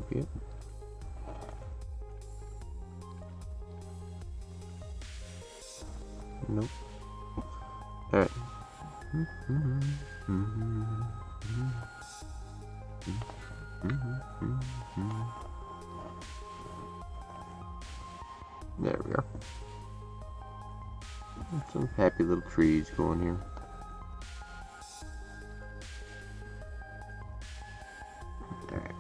might be it. Nope. Alright. There we are. Some happy little trees going here. Alright.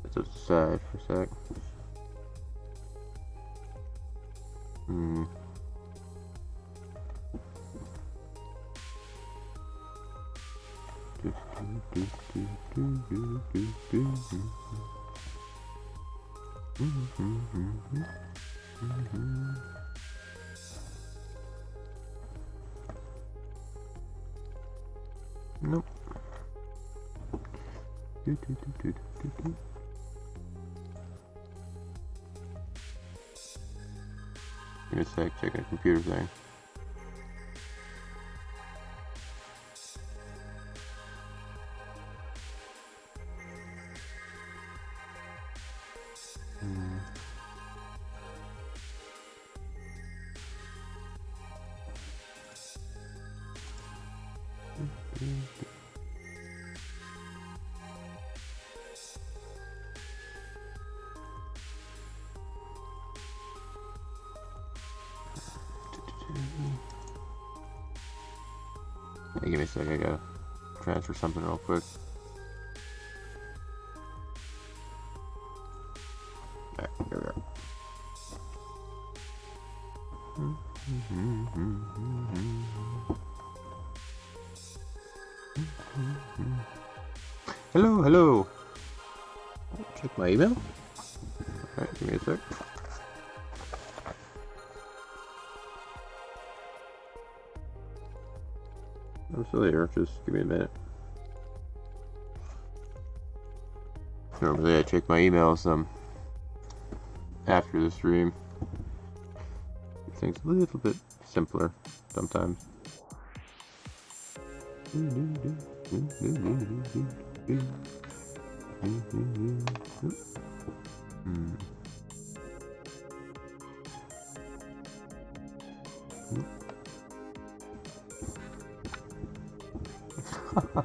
Let's aside for a sec. Nope. Give me a sec, checking a computer thing. Hey, give me a sec, I gotta transfer something real quick. Alright, here we go. Hello, hello! Check my email. Alright, give me a sec. I'm still here, just give me a minute. Normally I check my emails after the stream. Things a little bit simpler sometimes.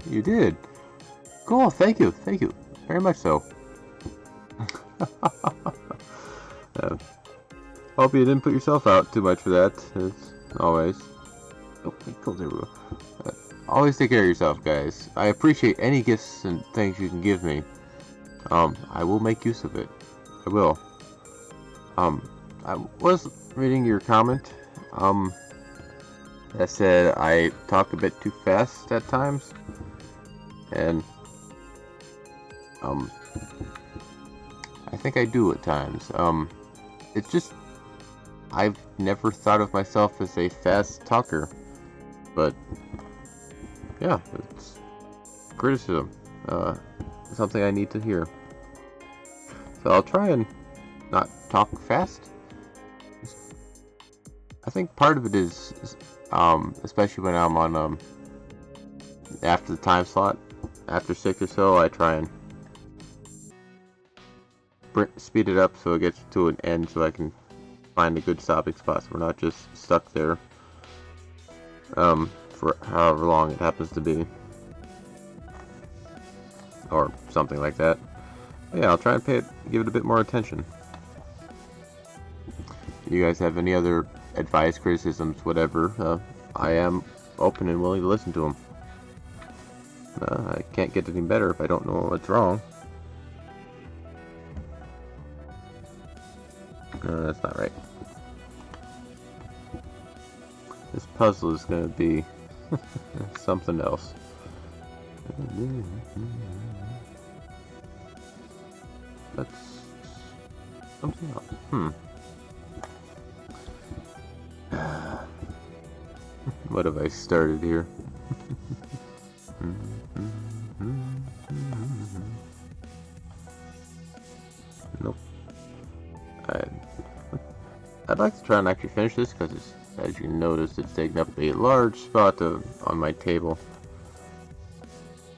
You did. Cool, thank you, very much so. Hope you didn't put yourself out too much for that, as always. Oh, cool, there we go. Always take care of yourself, guys. I appreciate any gifts and things you can give me. I will make use of it. I will. I was reading your comment, that said I talk a bit too fast at times, and I think I do at times. It's just I've never thought of myself as a fast talker, but yeah, it's criticism, something I need to hear. So I'll try and not talk fast. I think part of it is especially when I'm on after the time slot, after 6 or so, I try and speed it up so it gets to an end, so I can find a good stopping spot, so we're not just stuck there for however long it happens to be, or something like that. But yeah, I'll try and give it a bit more attention. If you guys have any other advice, criticisms, whatever, I am open and willing to listen to them. I can't get any better if I don't know what's wrong. No, that's not right. This puzzle is going to be something else. That's something else. What have I started here? Nope. I'd like to try and actually finish this because As you can notice, it's taking up a large spot on my table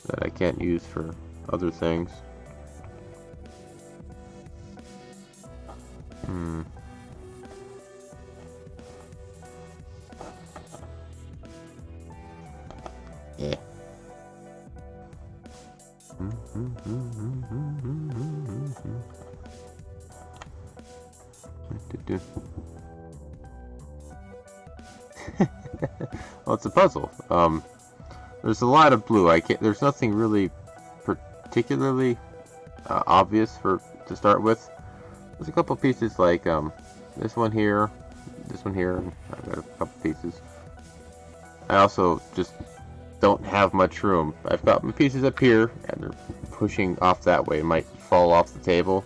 that I can't use for other things. Yeah. Well, it's a puzzle. There's a lot of blue. There's nothing really particularly obvious to start with. There's a couple pieces like this one here, and I've got a couple pieces. I also just don't have much room. I've got my pieces up here, and they're pushing off that way. It might fall off the table.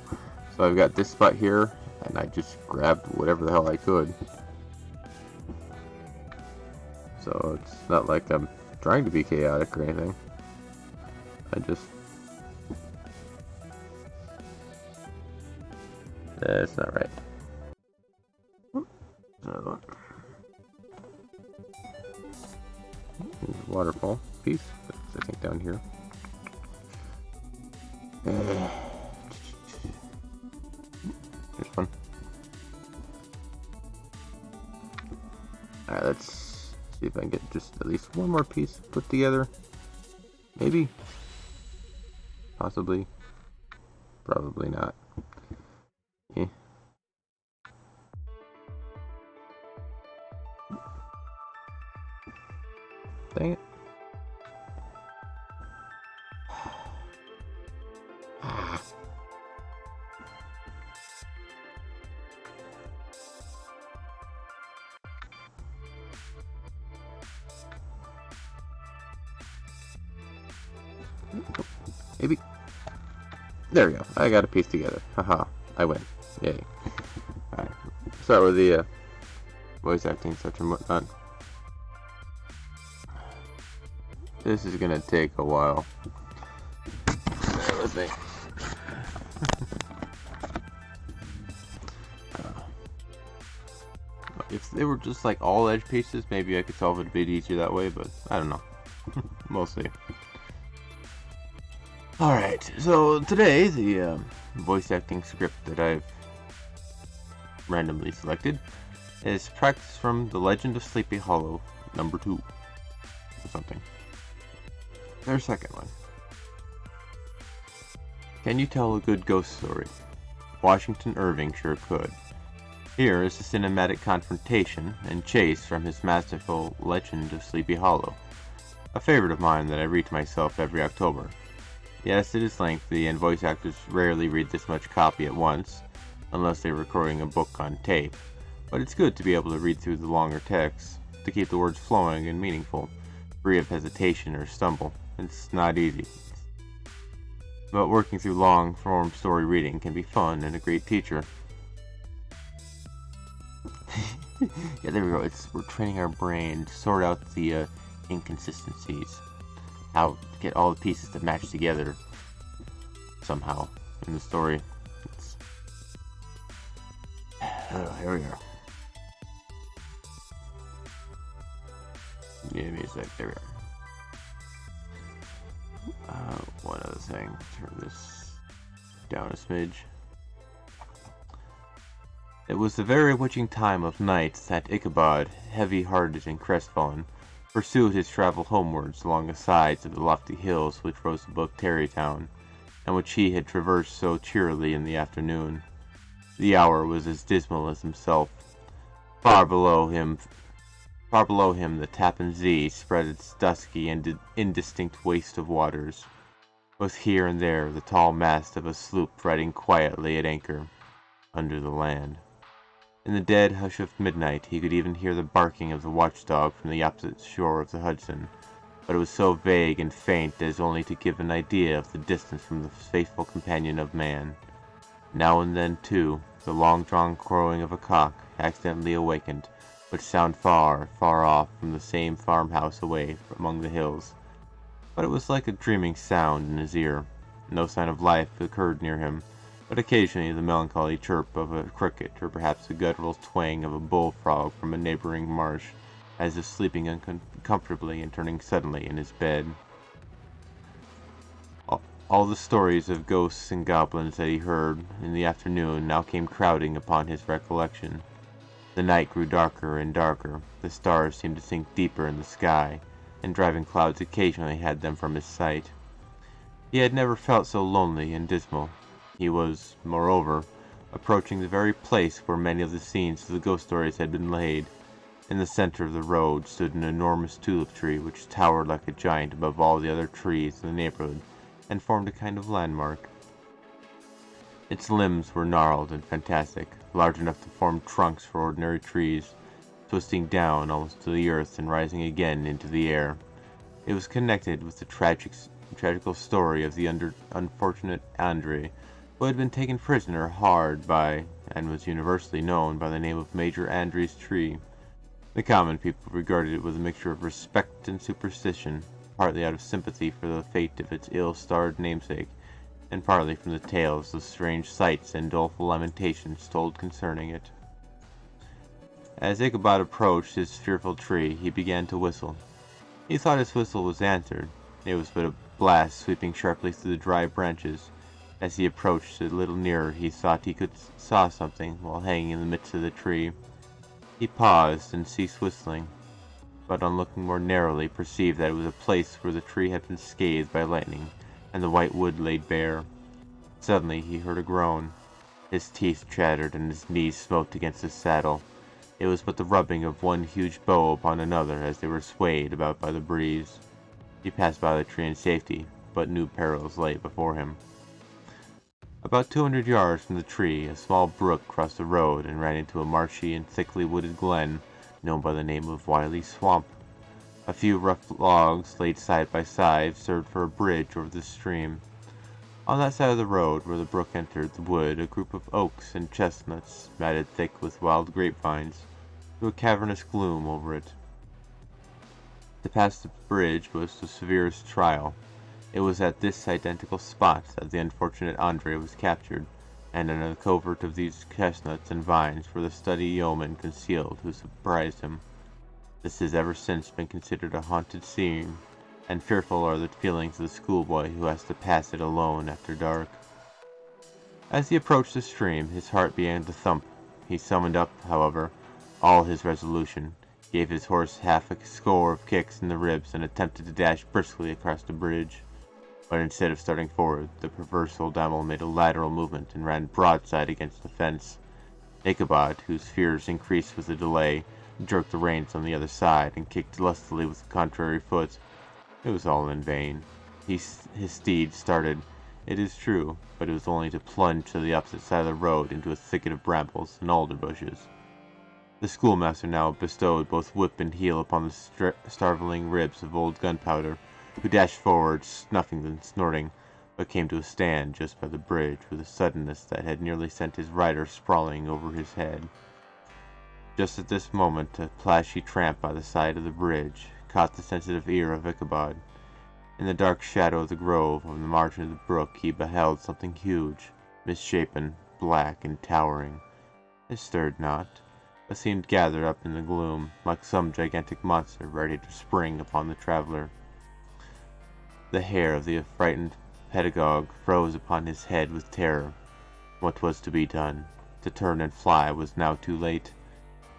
So I've got this spot here, and I just grabbed whatever the hell I could. So it's not like I'm trying to be chaotic or anything. That's not right. Another one. There's a waterfall piece. That's, I think, down here. Here's one. Alright, let's see if I can get just at least one more piece put together. Maybe. Possibly. Probably not. Yeah. Dang it. Maybe. There we go. I got a piece together. Haha. I win. Yay. Alright. Start with the voice acting such and whatnot. This is gonna take a while. Bear with me. If they were just like all edge pieces, maybe I could solve it a bit easier that way, but I don't know. We'll see. Alright, so today the voice acting script that I've randomly selected is Practice from The Legend of Sleepy Hollow, number 2, or something. Their second one. Can you tell a good ghost story? Washington Irving sure could. Here is a cinematic confrontation and chase from his masterful Legend of Sleepy Hollow, a favorite of mine that I read to myself every October. Yes, it is lengthy, and voice actors rarely read this much copy at once, unless they're recording a book on tape, but it's good to be able to read through the longer text, to keep the words flowing and meaningful, free of hesitation or stumble. It's not easy. But working through long-form story reading can be fun and a great teacher. Yeah, there we go. We're training our brain to sort out the inconsistencies. How to get all the pieces to match together somehow in the story. Here we are. Give me a sec. There we are. One other thing. Turn this down a smidge. It was the very witching time of night that Ichabod, heavy-hearted and crestfallen, pursued his travel homewards along the sides of the lofty hills which rose above Tarrytown, and which he had traversed so cheerily in the afternoon. The hour was as dismal as himself. Far below him the Tappan Zee spread its dusky and indistinct waste of waters, with here and there the tall mast of a sloop riding quietly at anchor under the land. In the dead hush of midnight he could even hear the barking of the watchdog from the opposite shore of the Hudson, but it was so vague and faint as only to give an idea of the distance from the faithful companion of man. Now and then, too, the long-drawn crowing of a cock accidentally awakened, would sound far, far off from the same farmhouse away among the hills. But it was like a dreaming sound in his ear. No sign of life occurred near him, but occasionally the melancholy chirp of a cricket, or perhaps the guttural twang of a bullfrog from a neighboring marsh, as if sleeping uncomfortably and turning suddenly in his bed. All the stories of ghosts and goblins that he heard in the afternoon now came crowding upon his recollection. The night grew darker and darker, the stars seemed to sink deeper in the sky, and driving clouds occasionally hid them from his sight. He had never felt so lonely and dismal. He was, moreover, approaching the very place where many of the scenes of the ghost stories had been laid. In the center of the road stood an enormous tulip tree which towered like a giant above all the other trees in the neighborhood, and formed a kind of landmark. Its limbs were gnarled and fantastic, large enough to form trunks for ordinary trees, twisting down almost to the earth and rising again into the air. It was connected with the tragical story of the unfortunate Andre, who had been taken prisoner hard by, and was universally known by the name of Major Andre's tree. The common people regarded it with a mixture of respect and superstition, partly out of sympathy for the fate of its ill-starred namesake, and partly from the tales of strange sights and doleful lamentations told concerning it. As Ichabod approached his fearful tree, he began to whistle. He thought his whistle was answered. It was but a blast sweeping sharply through the dry branches. As he approached a little nearer, he thought he saw something while hanging in the midst of the tree. He paused and ceased whistling, but on looking more narrowly perceived that it was a place where the tree had been scathed by lightning, and the white wood laid bare. Suddenly he heard a groan. His teeth chattered, and his knees smote against the saddle. It was but the rubbing of one huge bow upon another as they were swayed about by the breeze. He passed by the tree in safety, but new perils lay before him. About 200 yards from the tree, a small brook crossed the road and ran into a marshy and thickly wooded glen known by the name of Wiley Swamp. A few rough logs laid side by side served for a bridge over the stream. On that side of the road where the brook entered the wood, a group of oaks and chestnuts, matted thick with wild grapevines, threw a cavernous gloom over it. To pass the bridge was the severest trial. It was at this identical spot that the unfortunate Andre was captured, and in a covert of these chestnuts and vines were the steady yeomen concealed who surprised him. This has ever since been considered a haunted scene, and fearful are the feelings of the schoolboy who has to pass it alone after dark. As he approached the stream, his heart began to thump. He summoned up, however, all his resolution, gave his horse half a score of kicks in the ribs, and attempted to dash briskly across the bridge. But instead of starting forward, the perverse old animal made a lateral movement and ran broadside against the fence. Ichabod, whose fears increased with the delay, jerked the reins on the other side and kicked lustily with the contrary foot. It was all in vain. His steed started, it is true, but it was only to plunge to the opposite side of the road into a thicket of brambles and alder bushes. The schoolmaster now bestowed both whip and heel upon the starveling ribs of old Gunpowder, who dashed forward, snuffing and snorting, but came to a stand just by the bridge with a suddenness that had nearly sent his rider sprawling over his head. Just at this moment a plashy tramp by the side of the bridge caught the sensitive ear of Ichabod. In the dark shadow of the grove on the margin of the brook he beheld something huge, misshapen, black, and towering. It stirred not, but seemed gathered up in the gloom, like some gigantic monster ready to spring upon the traveler. The hair of the affrighted pedagogue froze upon his head with terror. What was to be done? To turn and fly was now too late.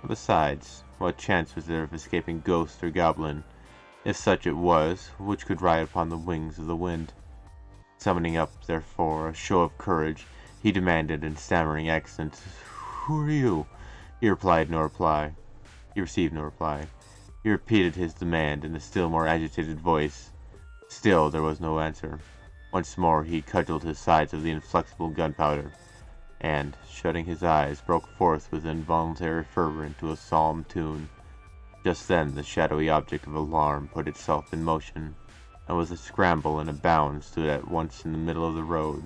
Besides, what chance was there of escaping ghost or goblin? If such it was, which could ride upon the wings of the wind? Summoning up, therefore, a show of courage, he demanded in stammering accents, "Who are you?" He received no reply. He repeated his demand in a still more agitated voice. Still there was no answer. Once more he cudgelled his sides of the inflexible Gunpowder, and, shutting his eyes, broke forth with involuntary fervor into a solemn tune. Just then the shadowy object of alarm put itself in motion, and with a scramble and a bound stood at once in the middle of the road.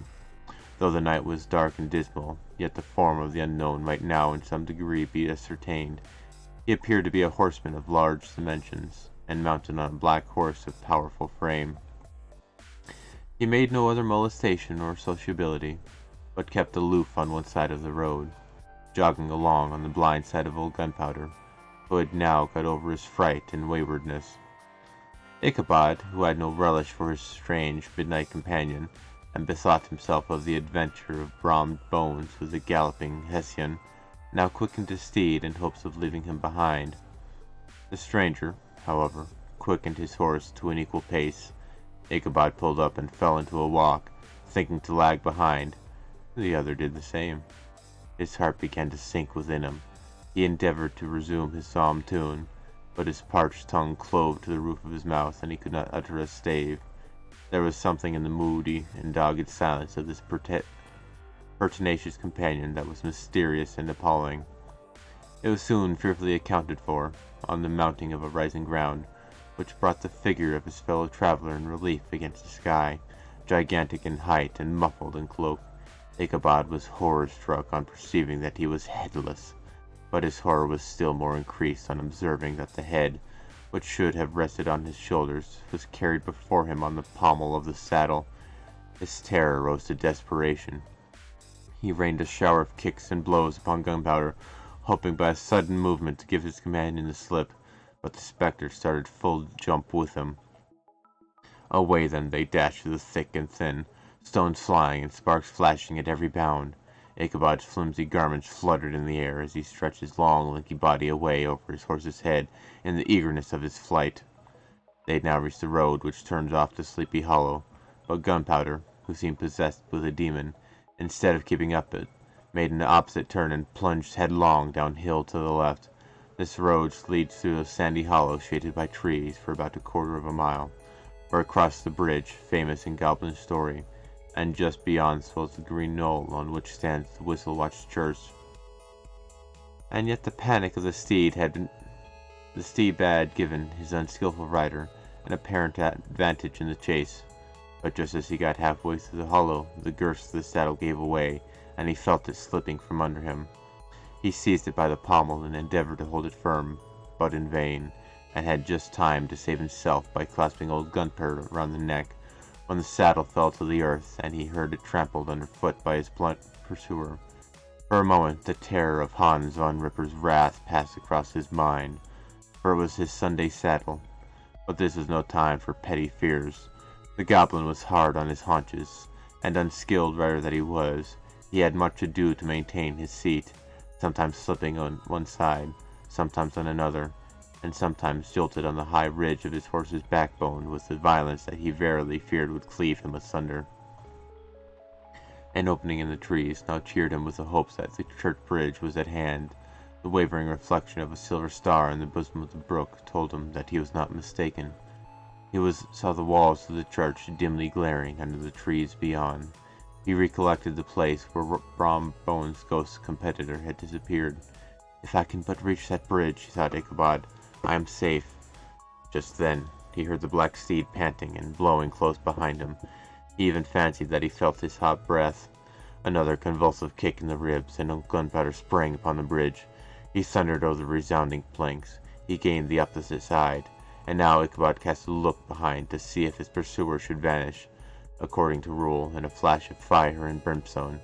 Though the night was dark and dismal, yet the form of the unknown might now in some degree be ascertained. He appeared to be a horseman of large dimensions, and mounted on a black horse of powerful frame. He made no other molestation or sociability. but kept aloof on one side of the road, jogging along on the blind side of old Gunpowder, who had now got over his fright and waywardness. Ichabod, who had no relish for his strange midnight companion, and bethought himself of the adventure of Brom Bones with the galloping Hessian, now quickened his steed in hopes of leaving him behind. The stranger, however, quickened his horse to an equal pace. Ichabod pulled up and fell into a walk, thinking to lag behind. The other did the same. His heart began to sink within him. He endeavored to resume his psalm tune, but his parched tongue clove to the roof of his mouth, and he could not utter a stave. There was something in the moody and dogged silence of this pertinacious companion that was mysterious and appalling. It was soon fearfully accounted for, on the mounting of a rising ground, which brought the figure of his fellow traveler in relief against the sky, gigantic in height and muffled in cloak. Ichabod was horror-struck on perceiving that he was headless, but his horror was still more increased on observing that the head, which should have rested on his shoulders, was carried before him on the pommel of the saddle. His terror rose to desperation. He rained a shower of kicks and blows upon Gunpowder, hoping by a sudden movement to give his companion the slip, but the spectre started full jump with him. Away then they dashed through the thick and thin, stones flying and sparks flashing at every bound. Ichabod's flimsy garments fluttered in the air as he stretched his long, lanky body away over his horse's head in the eagerness of his flight. They had now reached the road which turns off to Sleepy Hollow, but Gunpowder, who seemed possessed with a demon, instead of keeping up it, made an opposite turn and plunged headlong downhill to the left. This road leads through a sandy hollow shaded by trees for about a quarter of a mile, where it crossed the bridge, famous in goblin story, and just beyond swells the green knoll on which stands the Whistle-Watch Church. And yet the panic of the steed had given his unskilful rider an apparent advantage in the chase, but just as he got halfway through the hollow, the girths of the saddle gave away, and he felt it slipping from under him. He seized it by the pommel and endeavored to hold it firm, but in vain, and had just time to save himself by clasping old Gunpowder round the neck, when the saddle fell to the earth, and he heard it trampled underfoot by his blunt pursuer. For a moment the terror of Hans von Ripper's wrath passed across his mind, for it was his Sunday saddle. But this was no time for petty fears. The goblin was hard on his haunches, and unskilled rider that he was, he had much ado to maintain his seat, sometimes slipping on one side, sometimes on another, and sometimes jolted on the high ridge of his horse's backbone with a violence that he verily feared would cleave him asunder. An opening in the trees now cheered him with the hopes that the church bridge was at hand. The wavering reflection of a silver star in the bosom of the brook told him that he was not mistaken. He saw the walls of the church dimly glaring under the trees beyond. He recollected the place where Brom Bones' ghost competitor had disappeared. "If I can but reach that bridge," thought Ichabod, "I am safe." Just then he heard the black steed panting and blowing close behind him. He even fancied that he felt his hot breath. Another convulsive kick in the ribs, and Gunpowder sprang upon the bridge. He thundered over the resounding planks. He gained the opposite side, and now Ichabod cast a look behind to see if his pursuer should vanish, according to rule, in a flash of fire and brimstone.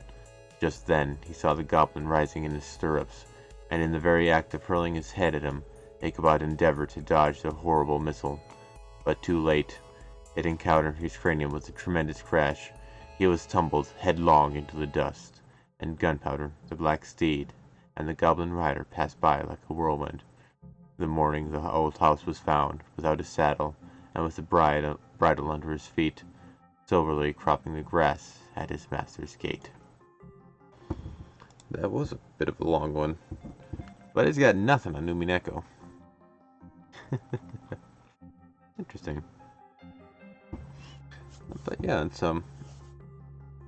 Just then he saw the goblin rising in his stirrups, and in the very act of hurling his head at him, Ichabod endeavored to dodge the horrible missile, but too late. It encountered his cranium with a tremendous crash. He was tumbled headlong into the dust, and Gunpowder, the black steed, and the goblin rider passed by like a whirlwind. The morning the old house was found, without a saddle, and with the bridle under his feet, soberly cropping the grass at his master's gate. That was a bit of a long one, but it's got nothing on Umineko. Interesting. But yeah, it's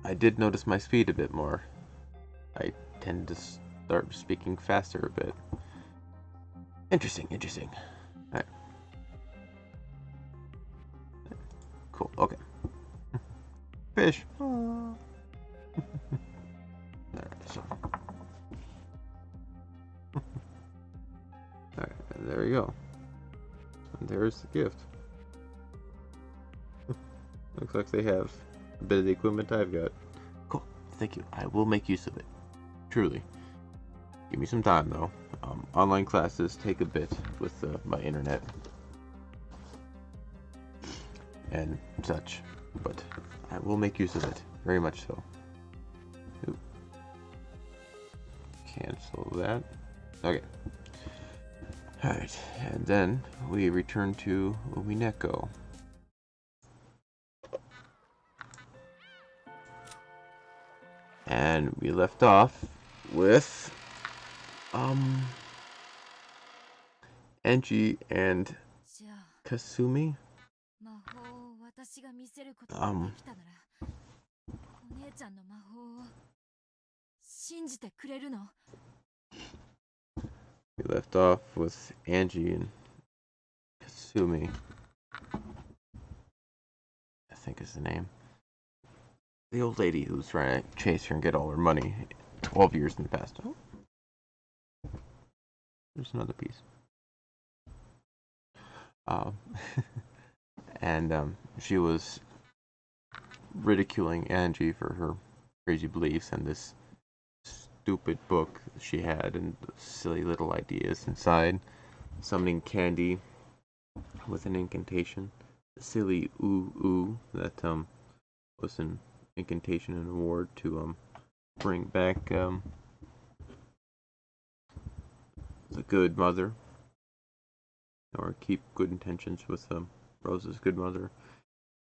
I did notice my speed a bit more. I tend to start speaking faster a bit. Interesting. Alright. Cool, okay. Fish. Alright, so. Alright, and there you go. And there's the gift. Looks like they have a bit of the equipment I've got. Cool. thank you. I will make use of it. Truly. Give me some time, though. Online classes take a bit with my internet and such, but I will make use of it. Very much so. Ooh. Cancel that. Okay. Alright, and then we return to Umineko. And we left off with Angie and Kasumi. We left off with Angie and Kasumi, I think is the name. The old lady who's trying to chase her and get all her money 12 years in the past. Oh. There's another piece. And she was ridiculing Angie for her crazy beliefs and this stupid book she had and the silly little ideas inside. Summoning candy with an incantation. The silly ooh that was an incantation and award to bring back the good mother, or keep good intentions with Rose's good mother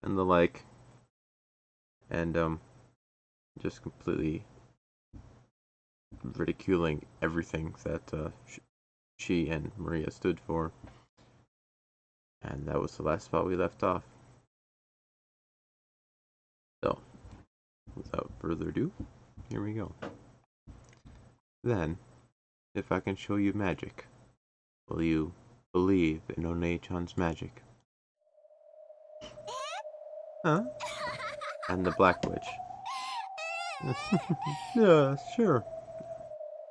and the like, and just completely ridiculing everything that she and Maria stood for. And that was the last spot we left off. So, without further ado, here we go. Then, if I can show you magic, will you believe in One-chan's magic? Huh? And the Black Witch. Yeah, sure.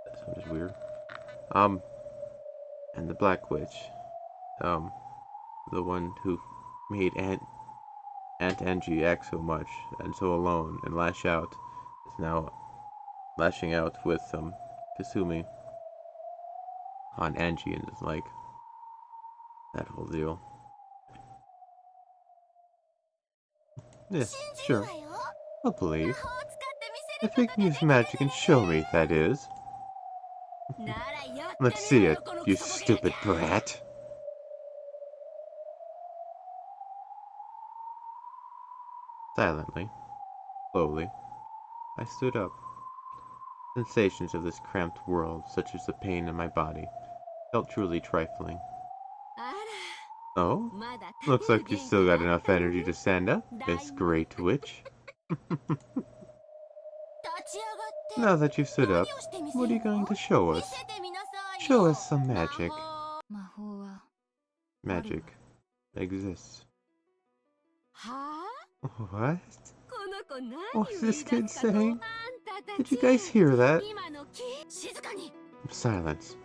That sounded weird. And the Black Witch. The one who made Aunt Angie act so much and so alone and lash out, is now lashing out with Kasumi on Angie and is like that whole deal. Yes, sure. I'll believe. If you can use magic and show me, that is. Let's see it, you stupid brat. Silently, slowly, I stood up. Sensations of this cramped world, such as the pain in my body, felt truly trifling. Oh? Looks like you still got enough energy to stand up, Miss Great Witch. Now that you've stood up, what are you going to show us? Show us some magic. Magic exists. What? What's this kid saying? Did you guys hear that? Silence.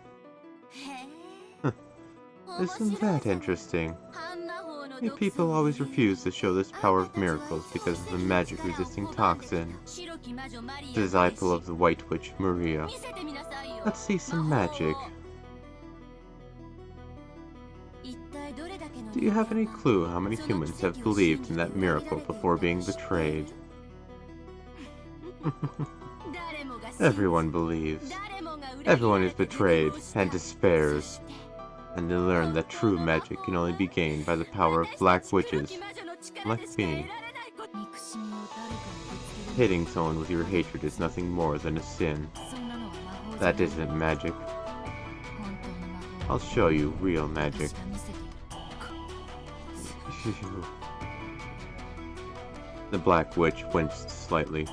Huh. Isn't that interesting? You people always refuse to show this power of miracles because of the magic-resisting Toxin. Disciple of the White Witch, Maria. Let's see some magic. Do you have any clue how many humans have believed in that miracle before being betrayed? Everyone believes. Everyone is betrayed and despairs. And they learn that true magic can only be gained by the power of black witches, like me. Hitting someone with your hatred is nothing more than a sin. That isn't magic. I'll show you real magic. The Black Witch winced slightly.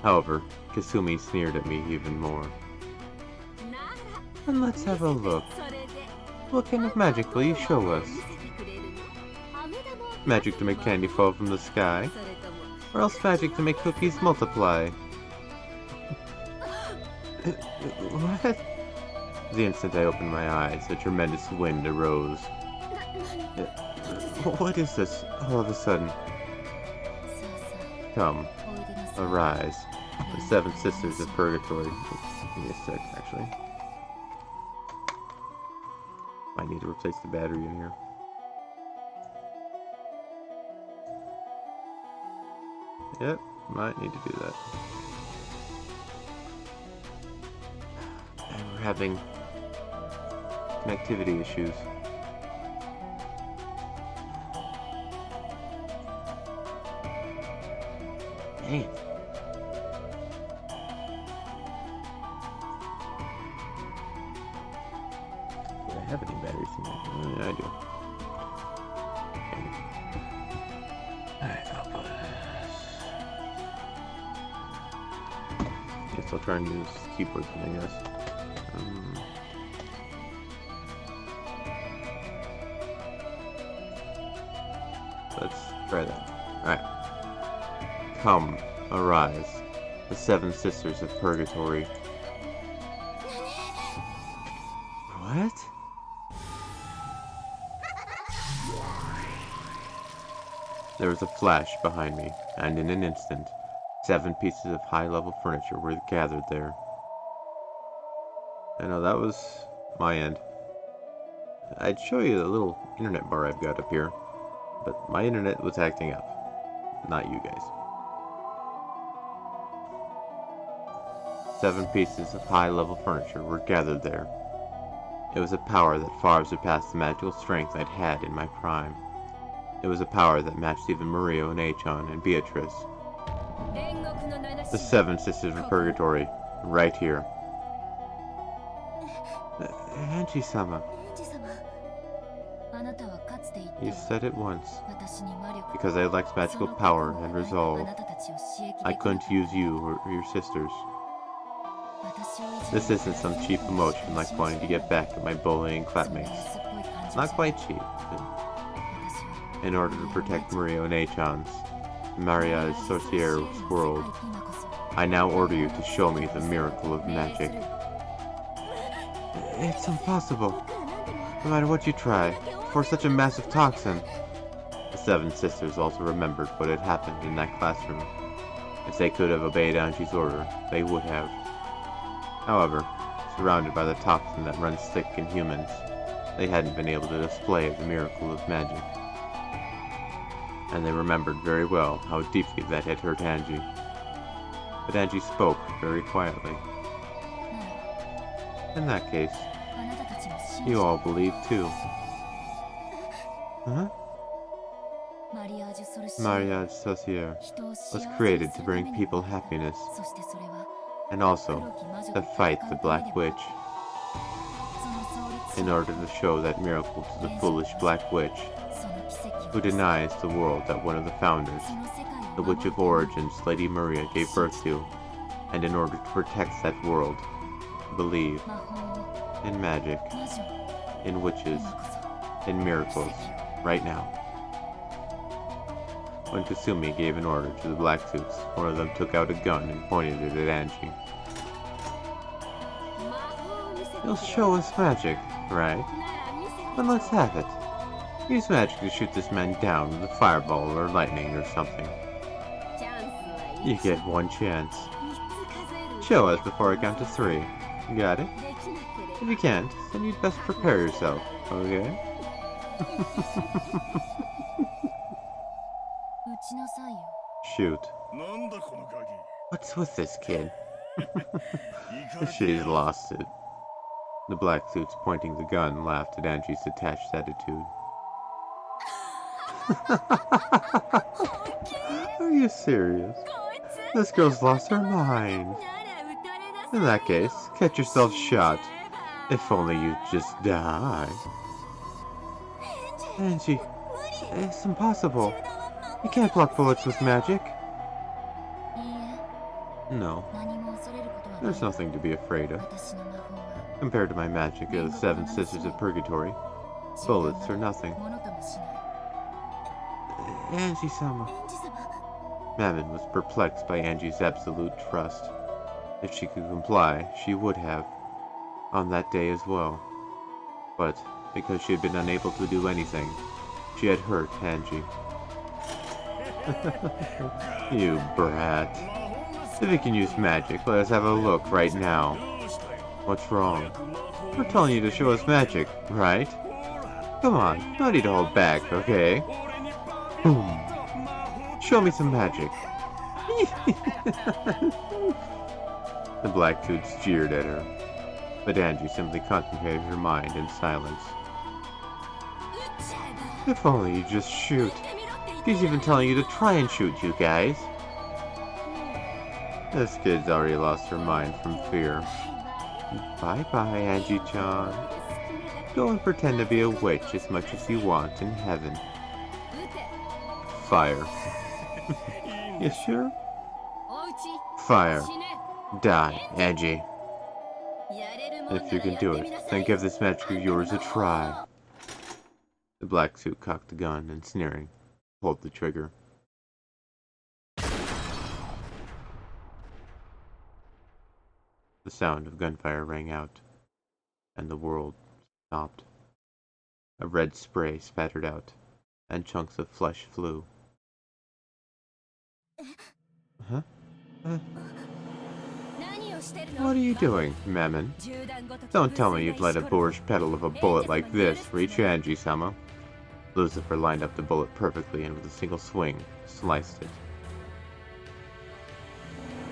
However, Kasumi sneered at me even more. And let's have a look. What kind of magic will you show us? Magic to make candy fall from the sky? Or else magic to make cookies multiply? What? The instant I opened my eyes, a tremendous wind arose. What is this, all of a sudden? Come, arise. The Seven Sisters of Purgatory. Oops, give me a sec, actually. Might need to replace the battery in here. Yep, might need to do that. And we're having connectivity issues. Dang it. Do I have any batteries in there? Oh, yeah, I do. Alright, I'll put this. Guess I'll try and use the keyboard thing, I guess. Let's try that. Alright. Come, arise, the Seven Sisters of Purgatory. What? There was a flash behind me, and in an instant, 7 pieces of high-level furniture were gathered there. I know, that was my end. I'd show you the little internet bar I've got up here, but my internet was acting up. Not you guys. 7 pieces of high-level furniture were gathered there. It was a power that far surpassed the magical strength I'd had in my prime. It was a power that matched even Mario and Achon and Beatrice. The 7 Sisters of Purgatory, right here. Angie-sama. You said it once. Because I lacked magical power and resolve, I couldn't use you or your sisters. This isn't some cheap emotion like wanting to get back at my bullying flatmates. Not quite cheap. In order to protect Mario and Achon's, Maria's sorcerer's world, I now order you to show me the miracle of magic. It's impossible. No matter what you try, for such a massive toxin. The 7 sisters also remembered what had happened in that classroom. If they could have obeyed Angie's order, they would have. However, surrounded by the toxin that runs thick in humans, they hadn't been able to display the miracle of magic. And they remembered very well how deeply that had hurt Angie. But Angie spoke very quietly. In that case, you all believe too. Huh? Mariage Sorcière was created to bring people happiness, and also to fight the Black Witch. In order to show that miracle to the foolish Black Witch, who denies the world that one of the founders, the Witch of Origins, Lady Maria, gave birth to, and in order to protect that world, believe in magic, in witches, in miracles, right now. When Kasumi gave an order to the Black Suits, one of them took out a gun and pointed it at Angie. You'll show us magic, right? Then let's have it. Use magic to shoot this man down with a fireball or lightning or something. You get 1 chance. Show us before I count to 3. Got it? If you can't, then you'd best prepare yourself, okay? Shoot. What's with this kid? She's lost it. The Black Suits pointing the gun laughed at Angie's detached attitude. Are you serious? This girl's lost her mind. In that case, get yourself shot. If only you'd just die. Angie, it's impossible. You can't block bullets with magic. No. There's nothing to be afraid of. Compared to my magic of the 7 Sisters of Purgatory, bullets are nothing. Angie-sama. Mammon was perplexed by Angie's absolute trust. If she could comply, she would have, on that day as well. But, because she had been unable to do anything, she had hurt Angie. You brat. If you can use magic, let us have a look right now. What's wrong? We're telling you to show us magic, right? Come on, no need to hold back, okay? Boom. Show me some magic. The black toots jeered at her, but Angie simply contemplated her mind in silence. If only you just shoot. He's even telling you to try and shoot, you guys. This kid's already lost her mind from fear. Bye-bye, Angie-chan. Go and pretend to be a witch as much as you want in heaven. Fire. You sure? Fire. Die, Angie. If you can do it, then give this magic of yours a try. The black suit cocked the gun and, sneering, pulled the trigger. The sound of gunfire rang out, and the world stopped. A red spray spattered out, and chunks of flesh flew. Huh? What are you doing, Mammon? Don't tell me you'd let a boorish petal of a bullet like this reach Angie-sama. Lucifer lined up the bullet perfectly and with a single swing, sliced it.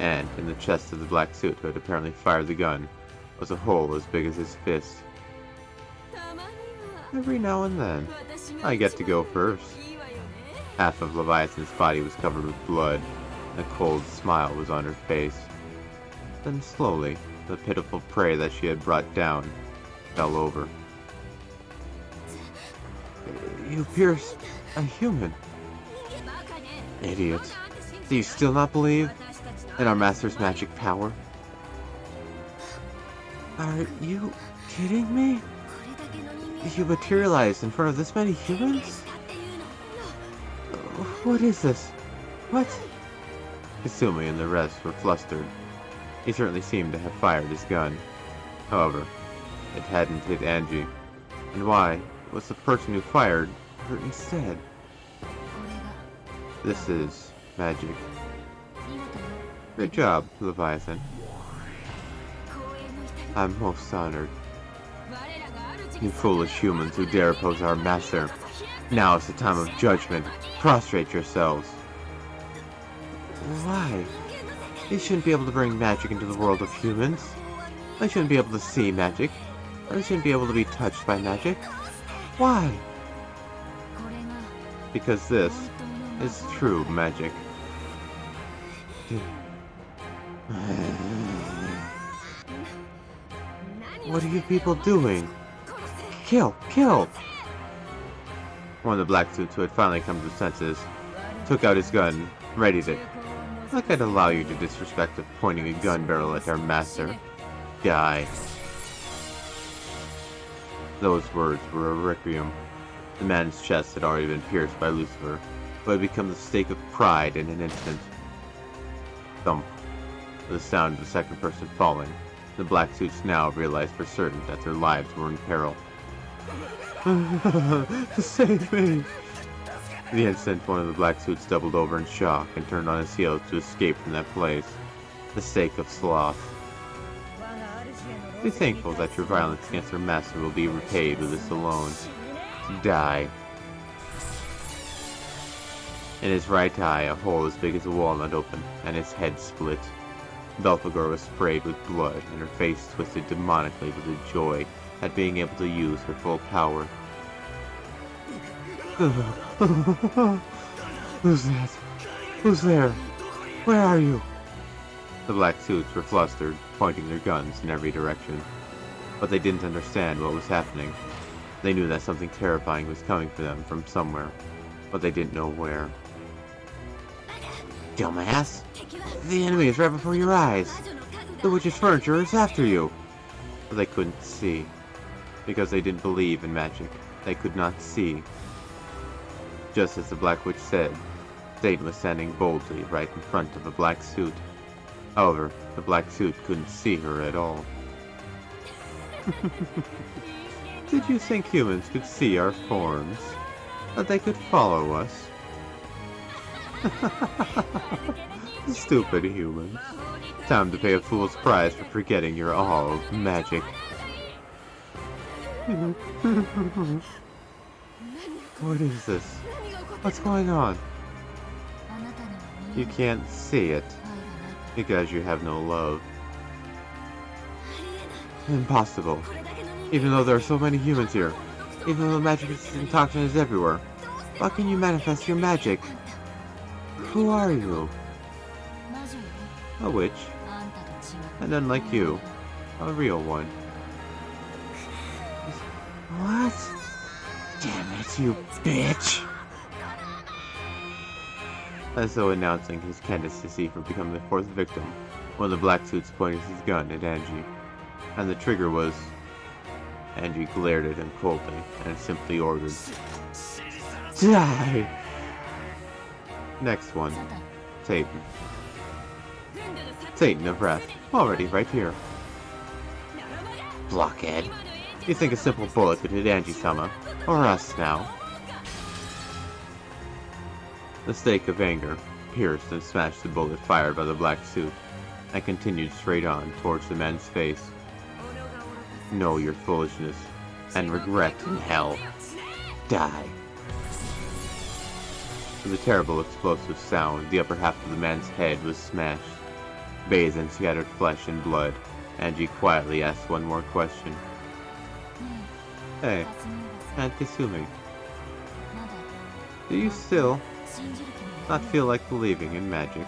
And in the chest of the black suit who had apparently fired the gun was a hole as big as his fist. Every now and then, I get to go first. Half of Leviathan's body was covered with blood, and a cold smile was on her face. Then slowly, the pitiful prey that she had brought down fell over. You pierced a human. Idiot. Do you still not believe in our master's magic power? Are you kidding me? You materialized in front of this many humans? What is this? What? Kasumi and the rest were flustered. He certainly seemed to have fired his gun. However, it hadn't hit Angie. And why was the person who fired her instead? This is magic. Good job, Leviathan. I'm most honored. You foolish humans who dare oppose our master. Now is the time of judgment. Prostrate yourselves. Why? They shouldn't be able to bring magic into the world of humans. They shouldn't be able to see magic. They shouldn't be able to be touched by magic. Why? Because this is true magic. What are you people doing? Kill! Kill! One of the black suits who had finally come to senses took out his gun, readied it. Like I'd allow you to disrespect of pointing a gun barrel at our master. Die. Those words were a requiem. The man's chest had already been pierced by Lucifer, who had become the stake of pride in an instant. Thump. With the sound of the second person falling, the black suits now realized for certain that their lives were in peril. Save me! The instant one of the black suits doubled over in shock and turned on his heels to escape from that place, the stake of sloth. Be thankful that your violence against your master will be repaid with this alone. Die. In his right eye, a hole as big as a walnut opened, and his head split. Belphegor was sprayed with blood, and her face twisted demonically with the joy at being able to use her full power. Who's that? Who's there? Where are you? The black suits were flustered, pointing their guns in every direction. But they didn't understand what was happening. They knew that something terrifying was coming for them from somewhere, but they didn't know where. Dumbass! The enemy is right before your eyes! The witch's furniture is after you! But they couldn't see. Because they didn't believe in magic, they could not see. Just as the Black Witch said, Satan was standing boldly right in front of a black suit. However, the black suit couldn't see her at all. Did you think humans could see our forms? That they could follow us? Stupid humans. Time to pay a fool's price for forgetting your all of magic. What is this? What's going on? You can't see it, because you have no love. Impossible. Even though there are so many humans here, even though the magic and toxin is everywhere, how can you manifest your magic? Who are you? A witch. And unlike you, a real one. What? Damn it, you bitch! As though announcing his candidacy for becoming the fourth victim, one of the black suits pointed his gun at Angie. And the trigger was... Angie glared at him coldly, and simply ordered, Die! Next one. Satan. Satan of Wrath. Already right here. Blockhead. You think a simple bullet could hit Angie-sama, or us now? The stake of anger pierced and smashed the bullet fired by the black suit, and continued straight on towards the man's face. Know your foolishness, and regret in hell. Die. With a terrible explosive sound, the upper half of the man's head was smashed. Bathed in scattered flesh and blood, Angie quietly asked one more question. Hey, Aunt Kasumi, do you still not feel like believing in magic?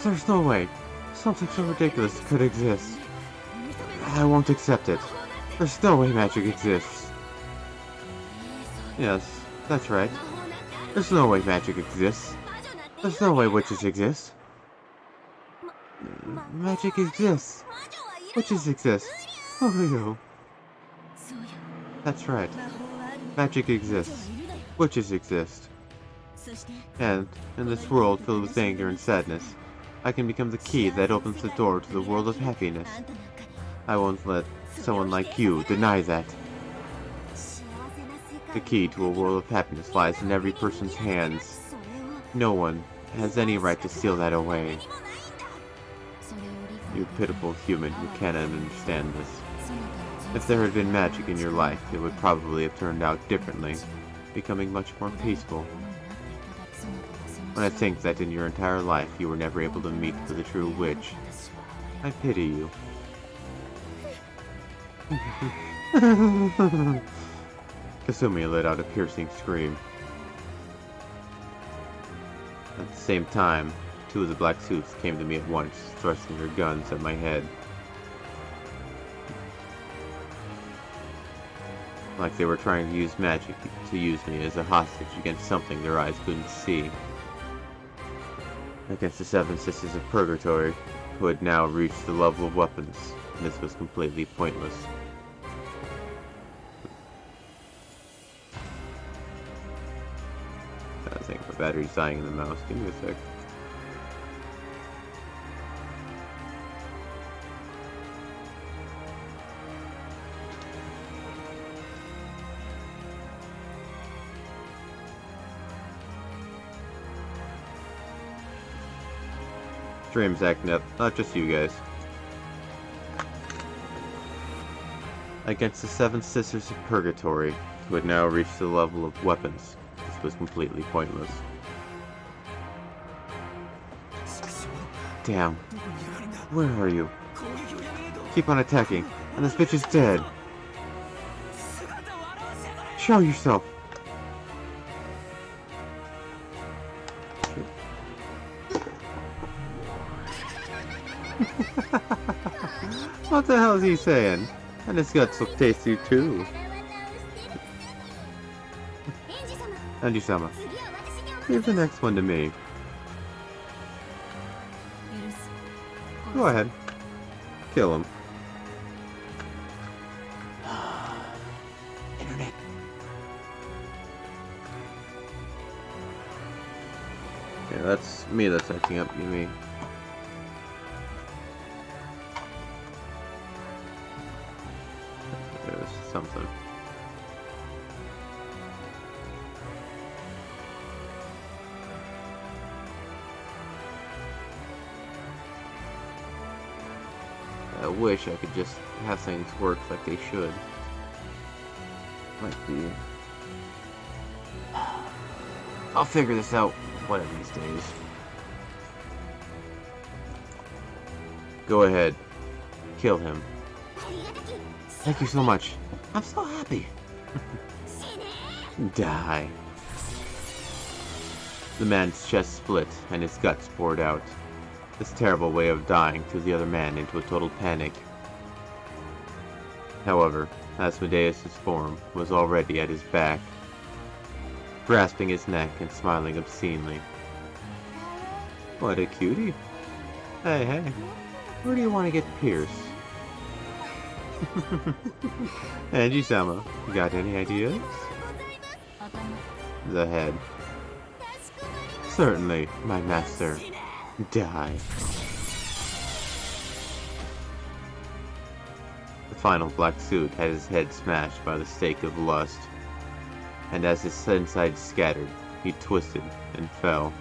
There's no way something so ridiculous could exist. I won't accept it. There's no way magic exists. Yes, that's right. There's no way magic exists. There's no way witches exist. Magic exists. Witches exist. Oh, yo. That's right. Magic exists. Witches exist. And, in this world filled with anger and sadness, I can become the key that opens the door to the world of happiness. I won't let someone like you deny that. The key to a world of happiness lies in every person's hands. No one has any right to steal that away. You pitiful human who cannot understand this. If there had been magic in your life, it would probably have turned out differently, becoming much more peaceful. When I think that in your entire life you were never able to meet with a true witch, I pity you. Kasumi let out a piercing scream. At the same time, two of the black suits came to me at once, thrusting their guns at my head. Like they were trying to use magic to use me as a hostage against something their eyes couldn't see. Against the seven sisters of Purgatory, who had now reached the level of weapons, this was completely pointless. I think my battery's dying in the mouse. Give me a sec. Stream's acting up, not just you guys. Against the seven sisters of Purgatory, who had now reached the level of weapons, this was completely pointless. Damn. Where are you? Keep on attacking, and this bitch is dead. Show yourself. What the hell is he saying? And his guts look tasty too. Angie-sama, leave the next one to me. Go ahead. Kill him. Internet. Yeah, that's me that's acting up, you mean. There's something. I wish I could just have things work like they should. Might be. I'll figure this out one of these days. Go ahead. Kill him. Thank you so much. I'm so happy. Die. The man's chest split and his guts poured out. This terrible way of dying threw the other man into a total panic. However, Asmodeus' form was already at his back, grasping his neck and smiling obscenely. What a cutie. Hey, where do you want to get pierced? Angie-sama, got any ideas? The head. Certainly, my master. Die. The final black suit had his head smashed by the stake of lust, and as his insides scattered, he twisted and fell.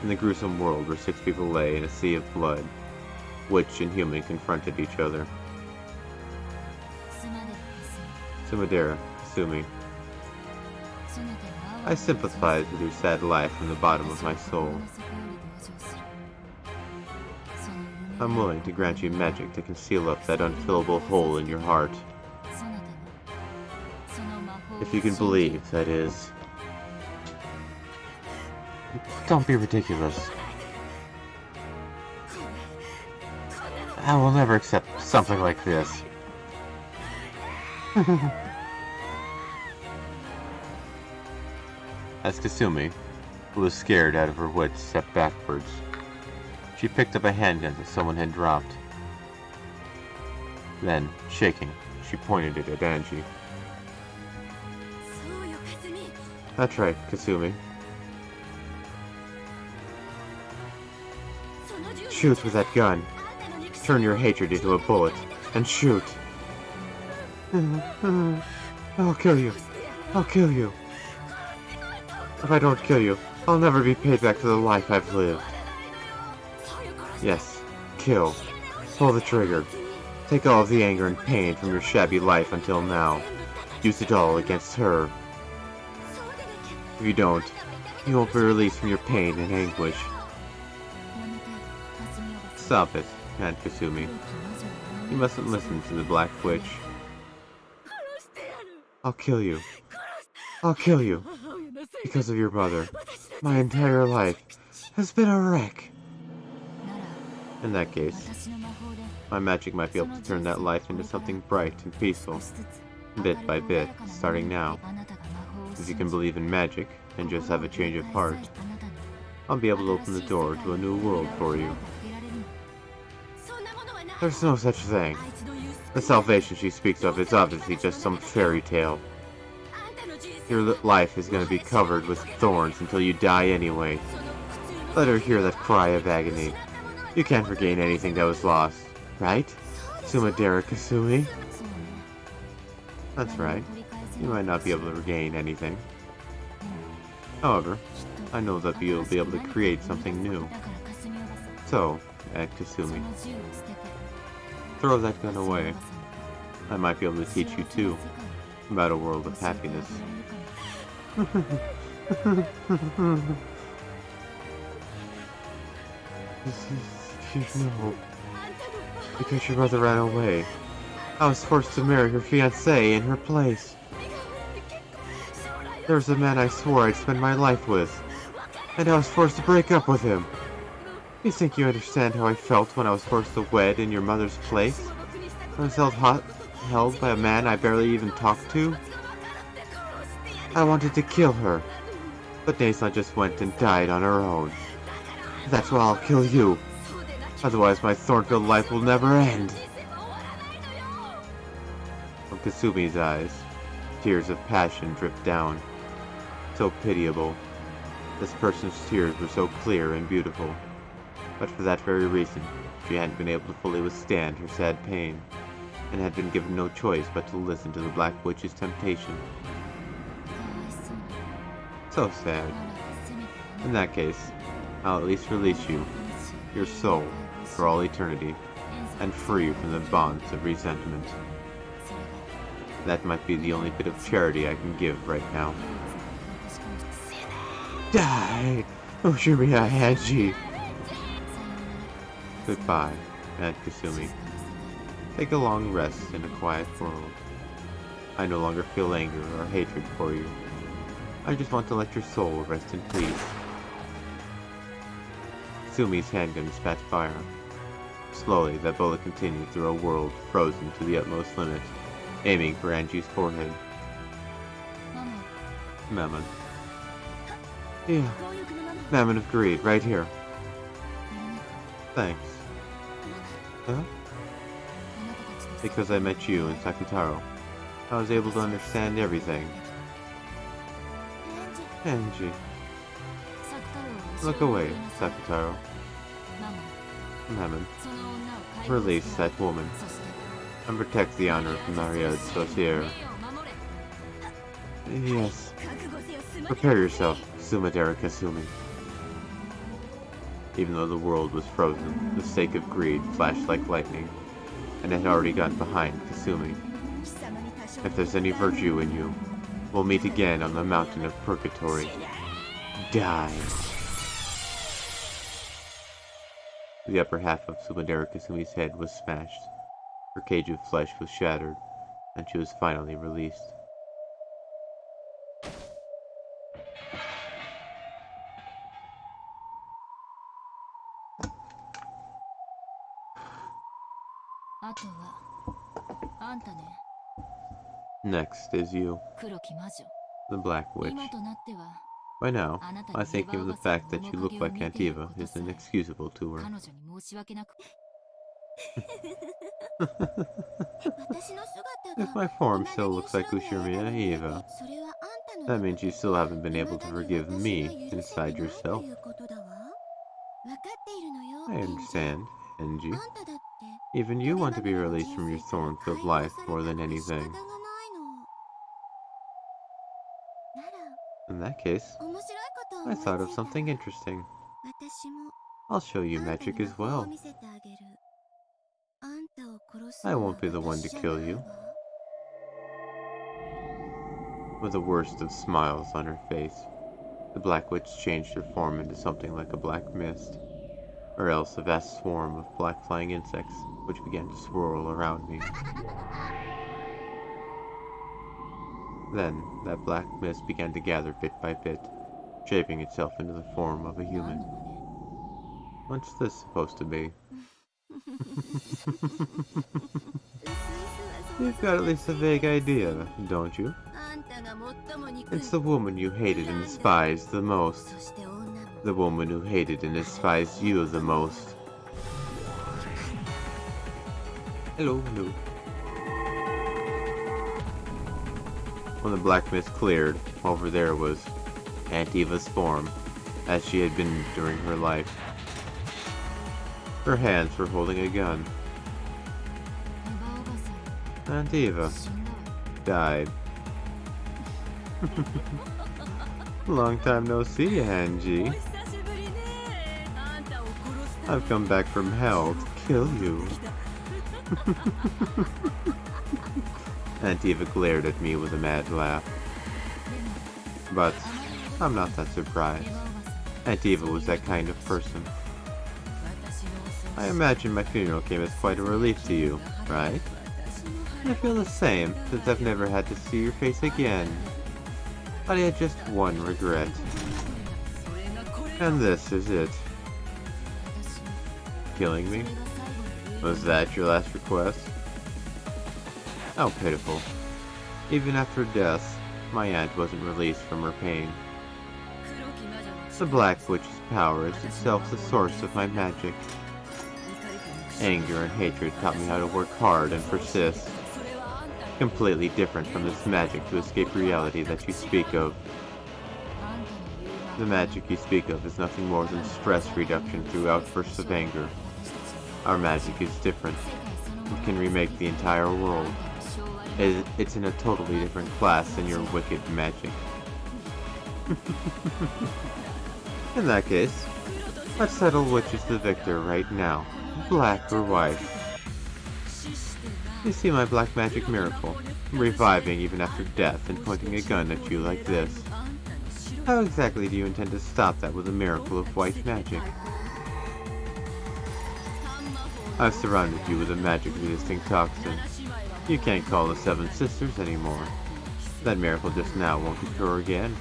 In the gruesome world where 6 people lay in a sea of blood, witch and human confronted each other. Sumadera, Kasumi. I sympathize with your sad life from the bottom of my soul. I'm willing to grant you magic to conceal up that unfillable hole in your heart. If you can believe, that is. Don't be ridiculous. I will never accept something like this. As Kasumi, who was scared out of her wits, stepped backwards, she picked up a handgun that someone had dropped. Then, shaking, she pointed it at Angie. That's right, Kasumi. Shoot with that gun. Turn your hatred into a bullet, and shoot. I'll kill you. I'll kill you. If I don't kill you, I'll never be paid back for the life I've lived. Yes, kill. Pull the trigger. Take all of the anger and pain from your shabby life until now. Use it all against her. If you don't, you won't be released from your pain and anguish. Stop it, Aunt Kasumi. You mustn't listen to the Black Witch. I'll kill you. I'll kill you. Because of your mother. My entire life has been a wreck. In that case, my magic might be able to turn that life into something bright and peaceful, bit by bit, starting now. If you can believe in magic, and just have a change of heart, I'll be able to open the door to a new world for you. There's no such thing. The salvation she speaks of is obviously just some fairy tale. Your life is going to be covered with thorns until you die anyway. Let her hear that cry of agony. You can't regain anything that was lost, right? Sumadera Kasumi? That's right. You might not be able to regain anything. However, I know that you'll be able to create something new. So, Aunt Kasumi, throw that gun away. I might be able to teach you too, about a world of happiness. No. Because your mother ran away. I was forced to marry her fiancé in her place. There was a man I swore I'd spend my life with, and I was forced to break up with him. You think you understand how I felt when I was forced to wed in your mother's place? I was held by a man I barely even talked to? I wanted to kill her, but Nason just went and died on her own. That's why I'll kill you. Otherwise my thorn-filled life will never end. From Kasumi's eyes, tears of passion dripped down. So pitiable. This person's tears were so clear and beautiful. But for that very reason, she hadn't been able to fully withstand her sad pain, and had been given no choice but to listen to the Black Witch's temptation. So sad. In that case, I'll at least release you, your soul, for all eternity. and free from the bonds of resentment. That might be the only bit of charity I can give right now. Die! Ushimiya Hanji! Goodbye, Aunt Kasumi. Take a long rest in a quiet world. I no longer feel anger or hatred for you. I just want to let your soul rest in peace. Sumi's handgun spat fire. Slowly, that bullet continued through a world frozen to the utmost limit, aiming for Anji's forehead. Mammon. Yeah. Mammon of Greed, right here. Thanks. Huh? Because I met you and Sakutaro, I was able to understand everything. Anji. Look away, Sakutaro. Mammon. Release that woman, and protect the honor of Maria's Saucier. Yes. Prepare yourself, Sumadera Kasumi. Even though the world was frozen, the stake of greed flashed like lightning, and it had already gotten behind Kasumi. If there's any virtue in you, we'll meet again on the mountain of purgatory. Die. The upper half of Sumadera Kasumi's head was smashed. Her cage of flesh was shattered, and she was finally released. Next is you, the Black Witch. By now, I think even the fact that you look like Aunt Eva is inexcusable to her. If my form still looks like Ushimiya Eva, that means you still haven't been able to forgive me inside yourself. I understand, Enji. Even you want to be released from your thorn-filled life more than anything. In that case, I thought of something interesting. I'll show you magic as well. I won't be the one to kill you. With the worst of smiles on her face, the Black Witch changed her form into something like a black mist, or else a vast swarm of black flying insects, which began to swirl around me. Then, that black mist began to gather bit by bit, shaping itself into the form of a human. What's this supposed to be? You've got at least a vague idea, don't you? It's the woman you hated and despised the most. The woman who hated and despised you the most. Hello, hello. When the black mist cleared, over there was Aunt Eva's form, as she had been during her life. Her hands were holding a gun. Aunt Eva died. Long time no see, Anji. I've come back from hell to kill you. Aunt Eva glared at me with a mad laugh. But I'm not that surprised. Aunt Eva was that kind of person. I imagine my funeral came as quite a relief to you, right? I feel the same, since I've never had to see your face again. But I had just one regret. And this is it. Killing me? Was that your last request? How pitiful. Even after death, my aunt wasn't released from her pain. The Black Witch's power is itself the source of my magic. Anger and hatred taught me how to work hard and persist. Completely different from this magic to escape reality that you speak of. The magic you speak of is nothing more than stress reduction through outbursts of anger. Our magic is different. It can remake the entire world. It's in a totally different class than your wicked magic. In that case, let's settle which is the victor right now, black or white. You see my black magic miracle, reviving even after death and pointing a gun at you like this. How exactly do you intend to stop that with a miracle of white magic? I've surrounded you with a magic-resisting toxin. You can't call the Seven Sisters anymore. That miracle just now won't occur again.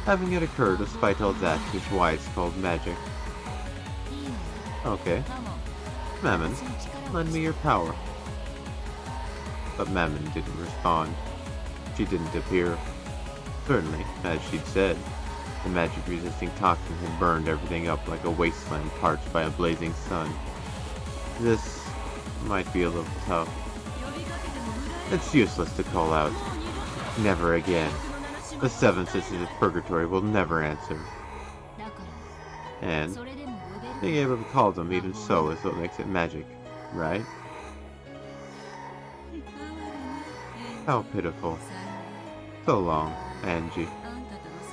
Having it occur despite all that is why it's called magic. Okay. Mammon, lend me your power. But Mammon didn't respond. She didn't appear. Certainly, as she'd said, the magic-resisting toxin had burned everything up like a wasteland parched by a blazing sun. This might be a little tough. It's useless to call out. Never again. The Seven Sisters of Purgatory will never answer. And being able to call them even so is what makes it magic, right? How pitiful. So long, Angie.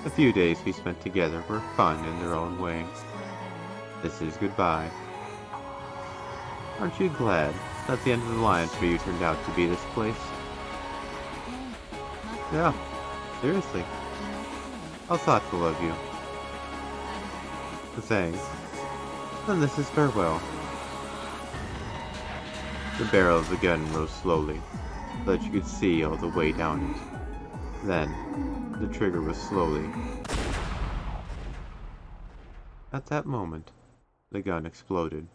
The few days we spent together were fun in their own way. This is goodbye. Aren't you glad that the end of the line for you turned out to be this place? Yeah, seriously. How thoughtful of you. Thanks. Then this is farewell. The barrel of the gun rose slowly, so that you could see all the way down it. Then, the trigger was slowly. At that moment, the gun exploded.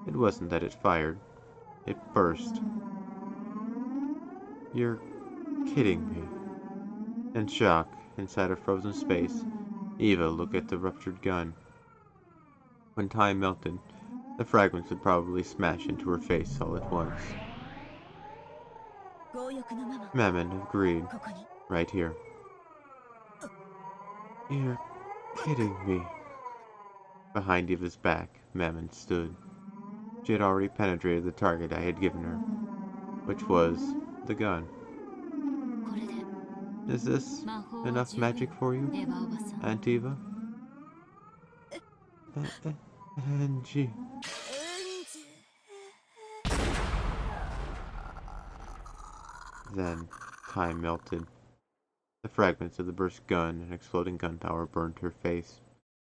It wasn't that it fired. It burst. You're kidding me. In shock, inside a frozen space, Eva looked at the ruptured gun. When time melted, the fragments would probably smash into her face all at once. Mammon agreed. Right here. You're kidding me. Behind Eva's back, Mammon stood. She had already penetrated the target I had given her, which was the gun. Is this enough magic for you, Aunt Eva? Angie. Then, time melted. The fragments of the burst gun and exploding gunpowder burned her face.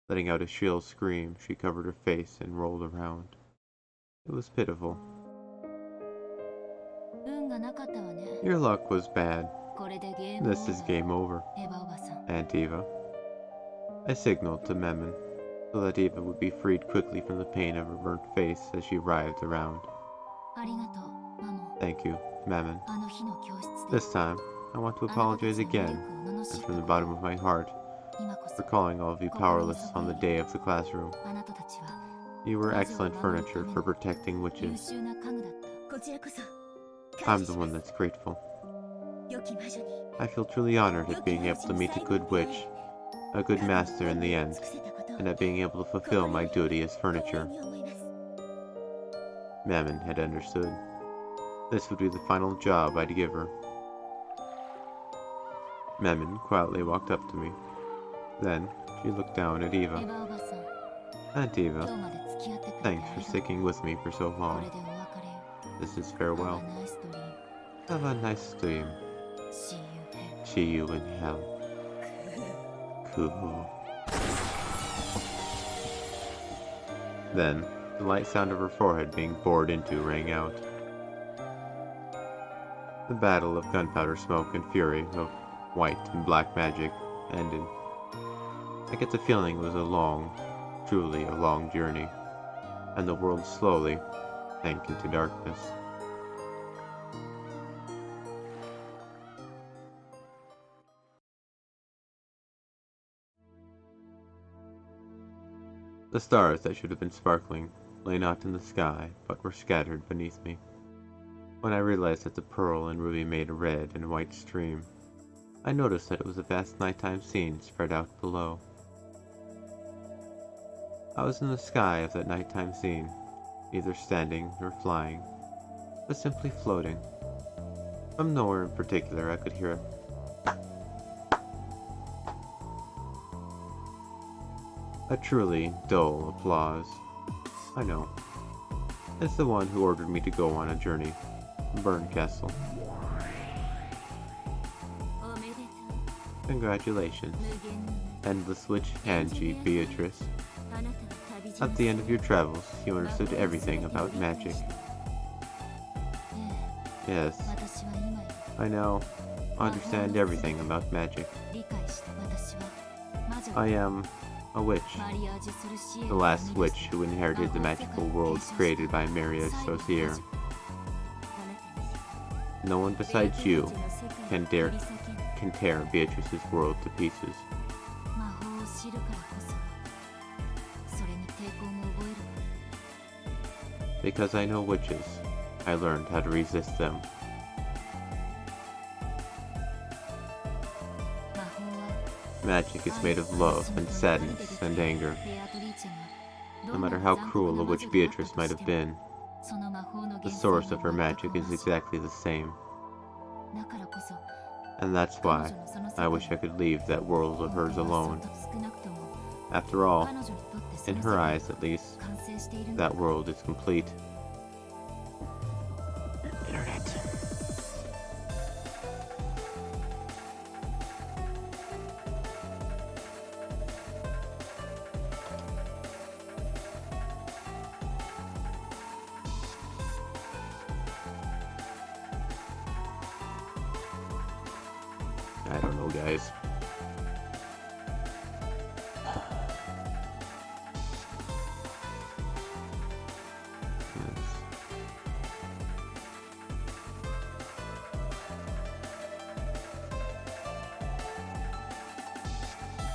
Letting out a shrill scream, she covered her face and rolled around. It was pitiful. Your luck was bad. This is game over, Aunt Eva. I signaled to Mammon, so that Eva would be freed quickly from the pain of her burnt face as she writhed around. Thank you, Mammon. This time, I want to apologize again, and from the bottom of my heart, for calling all of you powerless on the day of the classroom. You were excellent furniture for protecting witches. I'm the one that's grateful. I feel truly honored at being able to meet a good witch, a good master in the end, and at being able to fulfill my duty as furniture. Mammon had understood. This would be the final job I'd give her. Mammon quietly walked up to me. Then, she looked down at Eva. Aunt Eva, thanks for sticking with me for so long. This is farewell. Have a nice dream. See you in hell. Cool. Then, the light sound of her forehead being bored into rang out. The battle of gunpowder smoke and fury of white and black magic ended. I get the feeling it was a long, truly a long journey, and the world slowly sank into darkness. The stars that should have been sparkling lay not in the sky, but were scattered beneath me. When I realized that the pearl and ruby made a red and white stream, I noticed that it was a vast nighttime scene spread out below. I was in the sky of that nighttime scene, neither standing nor flying, but simply floating. From nowhere in particular I could hear a truly dull applause. I know. It's the one who ordered me to go on a journey. Burn Castle. Congratulations. Endless Witch Angie Beatrice. At the end of your travels, you understood everything about magic. Yes, I now understand everything about magic. I am a witch, the last witch who inherited the magical world created by Maria Saucier. No one besides you can tear Beatrice's world to pieces. Because I know witches, I learned how to resist them. Magic is made of love and sadness and anger. No matter how cruel a witch Beatrice might have been, the source of her magic is exactly the same. And that's why I wish I could leave that world of hers alone. After all, in her eyes at least, that world is complete. Internet. I don't know, guys.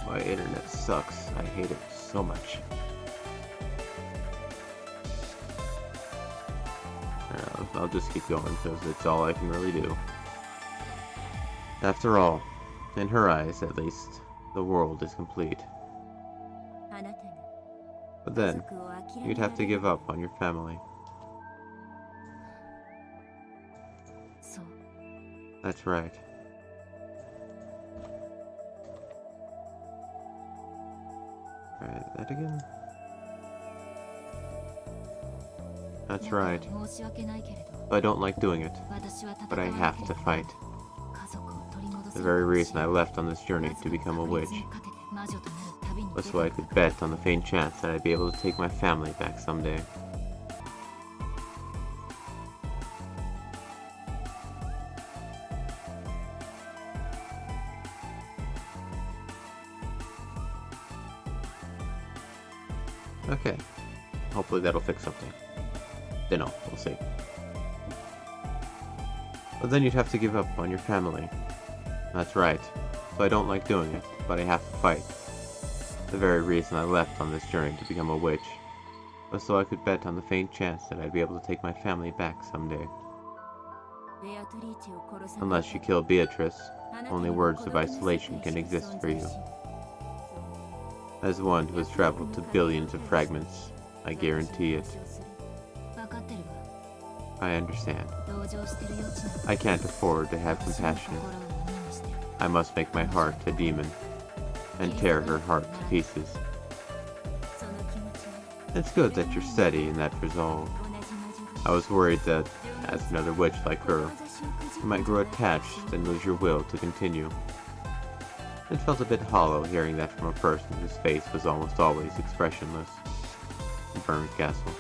My internet sucks. I hate it so much. I'll just keep going because it's all I can really do. After all, in her eyes at least, the world is complete. But then, you'd have to give up on your family. That's right. Try that again. That's right. I don't like doing it, but I have to fight. The very reason I left on this journey to become a witch was so I could bet on the faint chance that I'd be able to take my family back someday. Okay, hopefully that'll fix something. Dunno, we'll see. But then you'd have to give up on your family. That's right, so I don't like doing it, but I have to fight. The very reason I left on this journey to become a witch was so I could bet on the faint chance that I'd be able to take my family back someday. Unless you kill Beatrice, only words of isolation can exist for you. As one who has traveled to billions of fragments, I guarantee it. I understand. I can't afford to have compassion. I must make my heart a demon, and tear her heart to pieces. It's good that you're steady in that resolve. I was worried that, as another witch like her, you might grow attached and lose your will to continue. It felt a bit hollow hearing that from a person whose face was almost always expressionless. Burned Castle.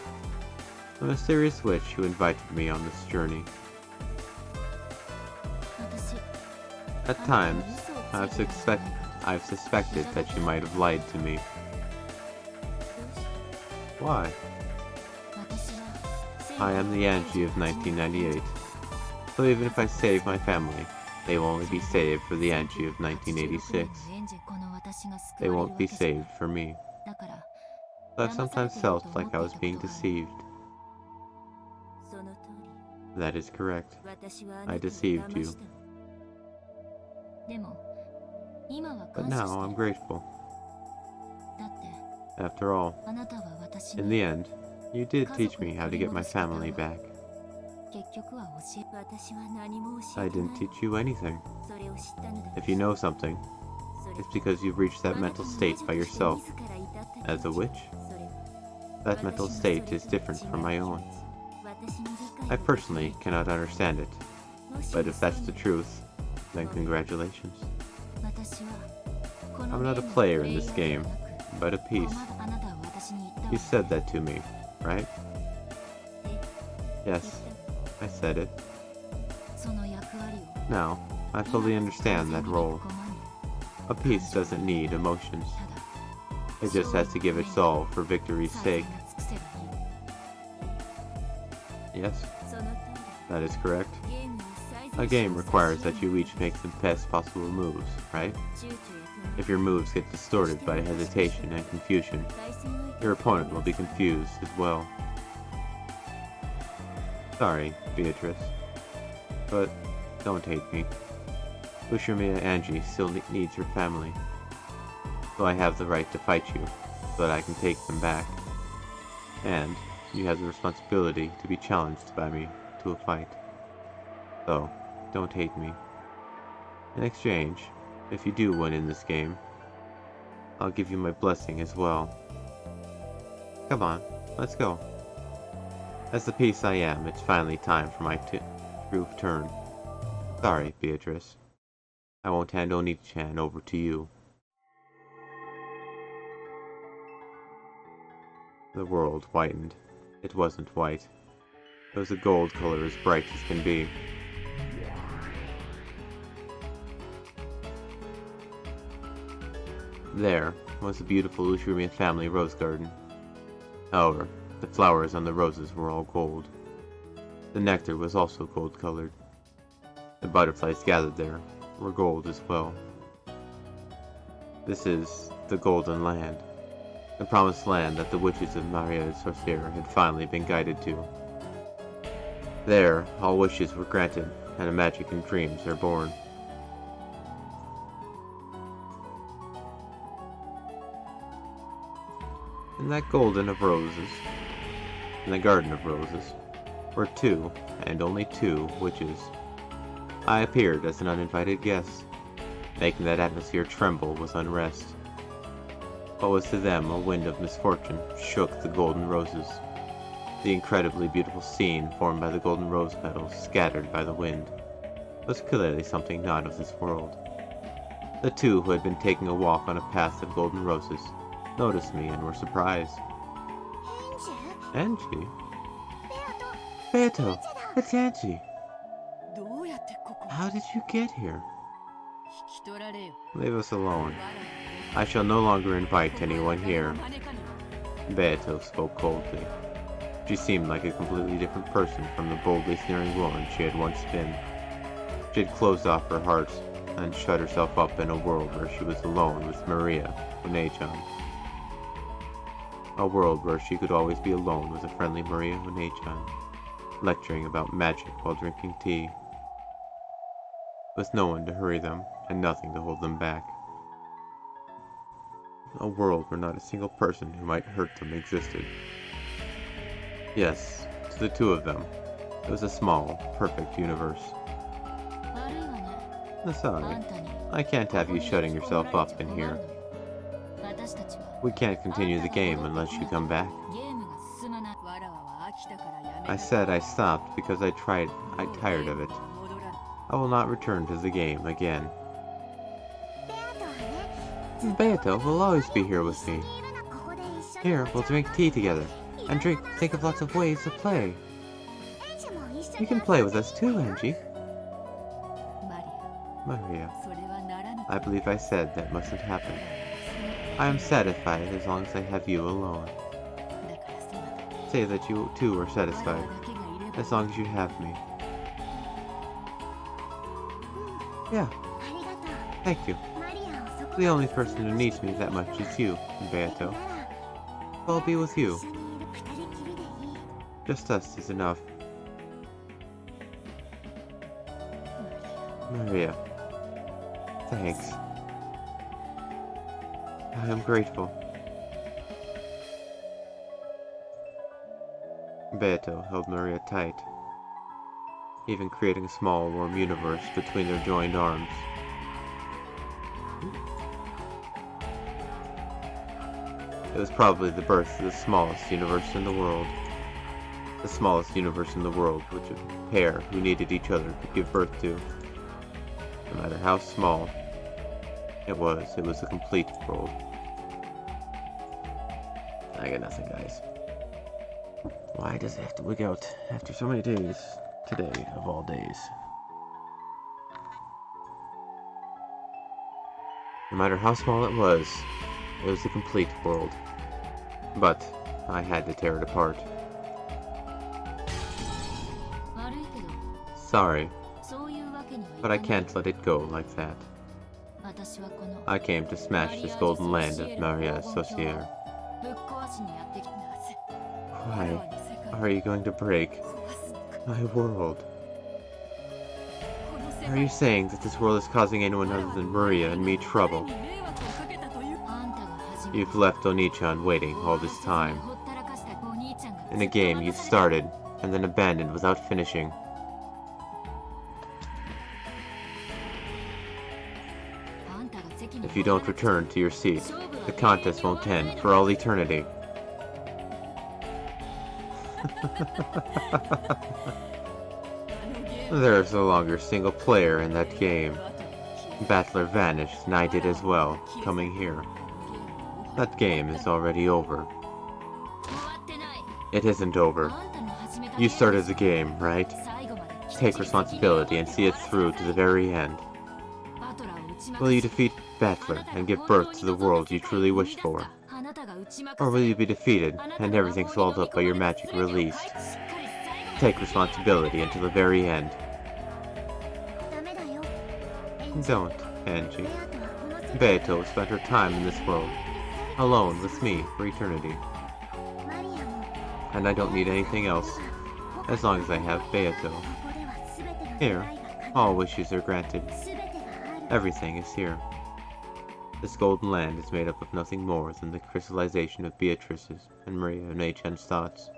The mysterious witch who invited me on this journey. At times, I've suspected that she might have lied to me. Why? I am the Angie of 1998, so even if I save my family, they will only be saved for the Angie of 1986. They won't be saved for me. So I've sometimes felt like I was being deceived. That is correct. I deceived you. But now I'm grateful. After all, in the end, you did teach me how to get my family back. I didn't teach you anything. If you know something, it's because you've reached that mental state by yourself. As a witch, that mental state is different from my own. I personally cannot understand it, but if that's the truth, then congratulations. I'm not a player in this game, but a piece. You said that to me, right? Yes, I said it. Now, I fully understand that role. A piece doesn't need emotions. It just has to give its all for victory's sake. Yes, that is correct. A game requires that you each make the best possible moves, right? If your moves get distorted by hesitation and confusion, your opponent will be confused as well. Sorry, Beatrice, but don't hate me. Ushimiya Angie still needs her family, so I have the right to fight you, so that I can take them back. And you have the responsibility to be challenged by me to a fight. So, don't hate me. In exchange, if you do win in this game, I'll give you my blessing as well. Come on, let's go. As the piece I am, it's finally time for my true turn. Sorry, Beatrice. I won't hand Oni-chan over to you. The world whitened. It wasn't white. It was a gold color as bright as can be. There was the beautiful Ushimiya family rose garden. However, the flowers on the roses were all gold. The nectar was also gold-colored. The butterflies gathered there were gold as well. This is the Golden Land, the promised land that the witches of Maria Sorcier had finally been guided to. There, all wishes were granted, and magic and dreams are born. In that garden of roses, were two, and only two, witches. I appeared as an uninvited guest, making that atmosphere tremble with unrest. What was to them a wind of misfortune shook the golden roses. The incredibly beautiful scene formed by the golden rose petals scattered by the wind was clearly something not of this world. The two who had been taking a walk on a path of golden roses noticed me and were surprised. Angie? Beato, it's Angie. How did you get here? Leave us alone. I shall no longer invite anyone here. Beato spoke coldly. She seemed like a completely different person from the boldly sneering woman she had once been. She had closed off her heart and shut herself up in a world where she was alone with Maria Une-chan. A world where she could always be alone with a friendly Maria Une-chan, lecturing about magic while drinking tea, with no one to hurry them and nothing to hold them back. A world where not a single person who might hurt them existed. Yes, to the two of them, it was a small, perfect universe. Sorry, I can't have you shutting yourself up in here. We can't continue the game unless you come back. I said I stopped because I tired of it. I will not return to the game again. Beato will always be here with me. Here, we'll drink tea together, and think of lots of ways to play. You can play with us too, Angie. Maria, I believe I said that mustn't happen. I am satisfied as long as I have you alone. Say that you too are satisfied, as long as you have me. Yeah, thank you. The only person who needs me that much is you, Beato. I'll be with you. Just us is enough. Maria, thanks. I am grateful. Beato held Maria tight, even creating a small, warm universe between their joined arms. It was probably the birth of the smallest universe in the world. The smallest universe in the world, which a pair who needed each other could give birth to. No matter how small it was a complete world. I got nothing, guys. Why does it have to wig out after so many days? Today, of all days. No matter how small it was a complete world. But I had to tear it apart. Sorry, but I can't let it go like that. I came to smash this golden land of Maria Saucier. Why are you going to break my world? Are you saying that this world is causing anyone other than Maria and me trouble? You've left Oni-chan waiting all this time. In a game you've started, and then abandoned without finishing. If you don't return to your seat, the contest won't end for all eternity. There's no longer a single player in that game. Battler vanished, and I did as well, coming here. That game is already over. It isn't over. You started the game, right? Take responsibility and see it through to the very end. Will you defeat Battler and give birth to the world you truly wished for? Or will you be defeated and everything swallowed up by your magic released? Take responsibility until the very end. Don't, Angie. Beato spent her time in this world, alone with me for eternity. And I don't need anything else, as long as I have Beato. Here, all wishes are granted. Everything is here. This golden land is made up of nothing more than the crystallization of Beatrice's and Maria Onei-chan's thoughts.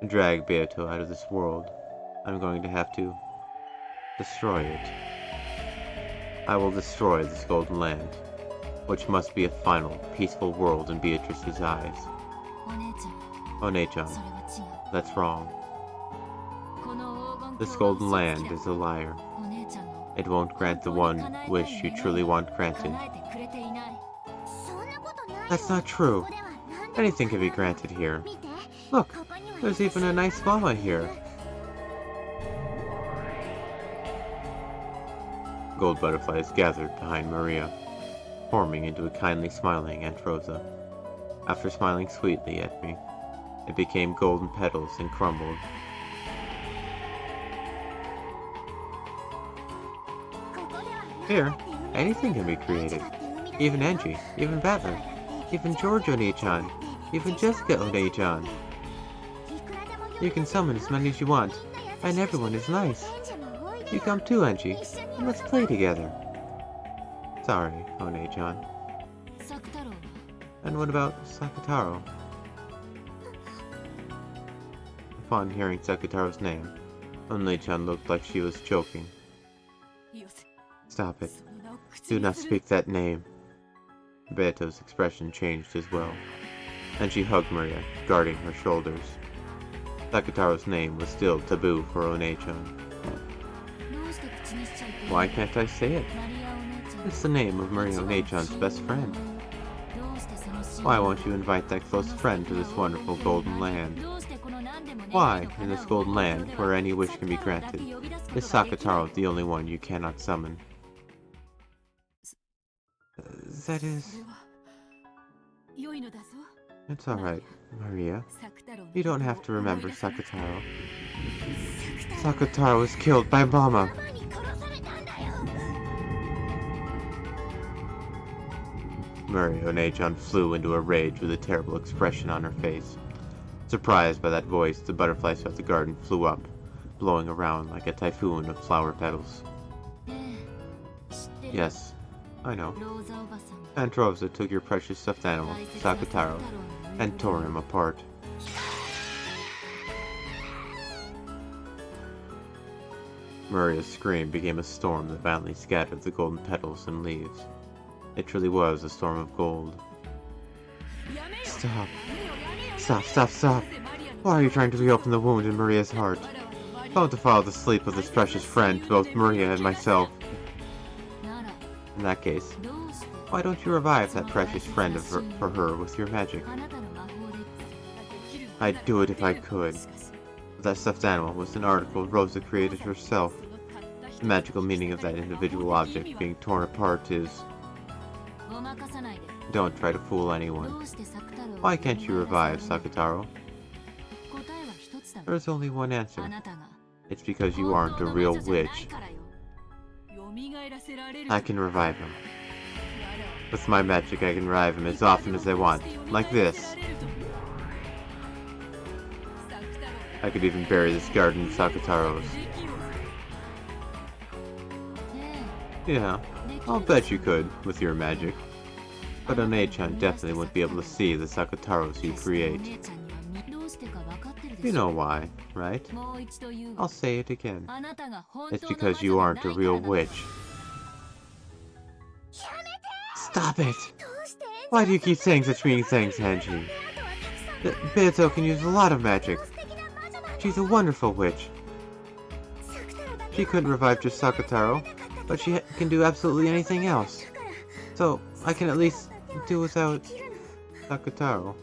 To drag Beato out of this world, I'm going to have to destroy it. I will destroy this golden land, which must be a final, peaceful world in Beatrice's eyes. Onei-chan, that's wrong. This golden land is a liar. It won't grant the one wish you truly want granted. That's not true. Anything can be granted here. Look, there's even a nice mama here. Gold butterflies gathered behind Maria, forming into a kindly smiling Aunt Rosa. After smiling sweetly at me, it became golden petals and crumbled. Here, anything can be created. Even Angie, even Battler, even George Onei-chan, even Jessica Onei-chan. You can summon as many as you want, and everyone is nice. You come too, Angie, and let's play together. Sorry, Onei-chan. And what about Sakataro? Upon hearing Sakataro's name, Onei-chan looked like she was choking. Stop it. Do not speak that name. Beato's expression changed as well, and she hugged Maria, guarding her shoulders. Sakataro's name was still taboo for Onei-chan. Why can't I say it? It's the name of Maria Onei-chan's best friend. Why won't you invite that close friend to this wonderful golden land? Why, in this golden land, where any wish can be granted, is Sakataro the only one you cannot summon? That is... It's alright, Maria. You don't have to remember Sakataro. Sakataro was killed by Mama! Maria Onei-chan flew into a rage with a terrible expression on her face. Surprised by that voice, the butterflies of the garden flew up, blowing around like a typhoon of flower petals. Yes, I know. Aunt Rosa took your precious stuffed animal, Sakataro, and tore him apart. Maria's scream became a storm that violently scattered the golden petals and leaves. It truly was a storm of gold. Stop! Stop, stop, stop! Why are you trying to reopen the wound in Maria's heart? Don't defile the sleep of this precious friend, both Maria and myself. In that case, why don't you revive that precious friend for her with your magic? I'd do it if I could. But that stuffed animal was an article Rosa created herself. The magical meaning of that individual object being torn apart is... Don't try to fool anyone. Why can't you revive Sakataro? There's only one answer. It's because you aren't a real witch. I can revive him. With my magic, I can revive him as often as I want. Like this. I could even bury this garden in Sakataro's. Yeah, I'll bet you could, with your magic. But One-chan definitely wouldn't be able to see the Sakataros you create. You know why, right? I'll say it again. It's because you aren't a real witch. Stop it! Why do you keep saying such mean things, Hanji? Beato can use a lot of magic. She's a wonderful witch. She couldn't revive just Sakataro, but she can do absolutely anything else. So, I can at least do without Sakataro.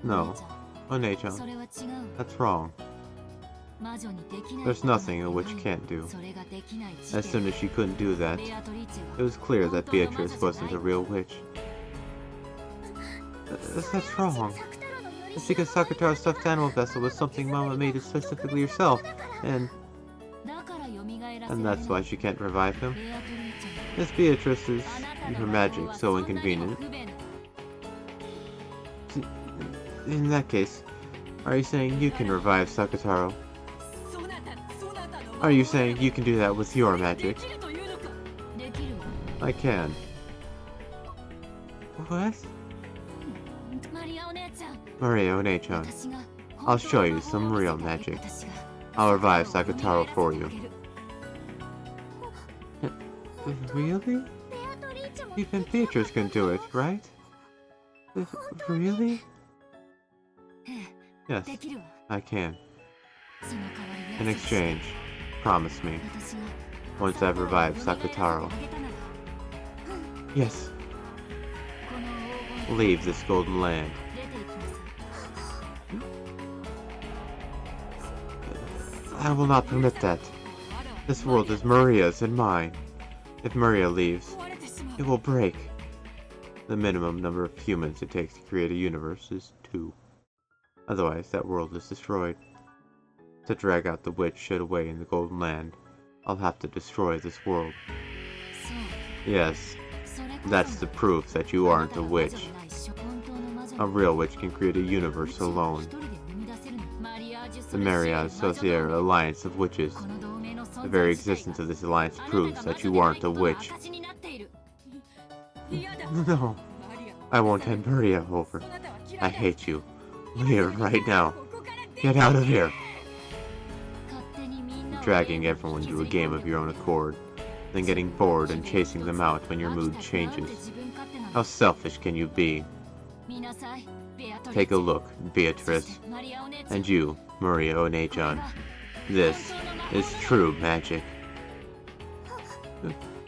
No, One-chan, that's wrong. There's nothing a witch can't do. As soon as she couldn't do that, it was clear that Beatrice wasn't a real witch. That's wrong. It's because Sakataro's stuffed animal vessel was something Mama made specifically herself, and that's why she can't revive him. Miss Beatrice's her magic so inconvenient. In that case, are you saying you can revive Sakataro? Are you saying you can do that with your magic? I can. What? Maria One-chan, I'll show you some real magic. I'll revive Sakataro for you. Really? Even Beatrice can do it, right? Really? Yes, I can. In exchange, promise me, once I've revived Sakataro. Yes. Leave this golden land. I will not permit that. This world is Maria's and mine. If Maria leaves, it will break. The minimum number of humans it takes to create a universe is 2. Otherwise, that world is destroyed. To drag out the witch shut away in the Golden Land, I'll have to destroy this world. Yes, that's the proof that you aren't a witch. A real witch can create a universe alone. The Marriott Associated Alliance of Witches. The very existence of this alliance proves that you aren't a witch. No, I won't hand Maria over. I hate you. Leave right now. Get out of here. Dragging everyone to a game of your own accord, then getting bored and chasing them out when your mood changes. How selfish can you be? Take a look, Beatrice. And you, Maria One-chan. This is true magic.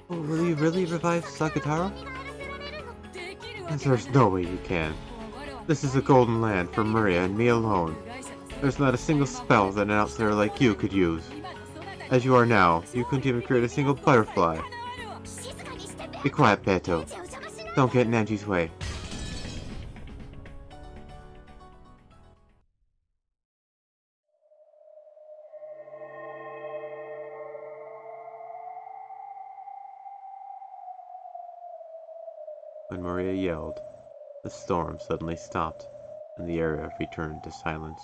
Will you really revive Sakataro? There's no way you can. This is a golden land for Maria and me alone. There's not a single spell that an outsider like you could use. As you are now, you couldn't even create a single butterfly. Be quiet, Beto. Don't get in Nanji's way. When Maria yelled, the storm suddenly stopped, and the area returned to silence.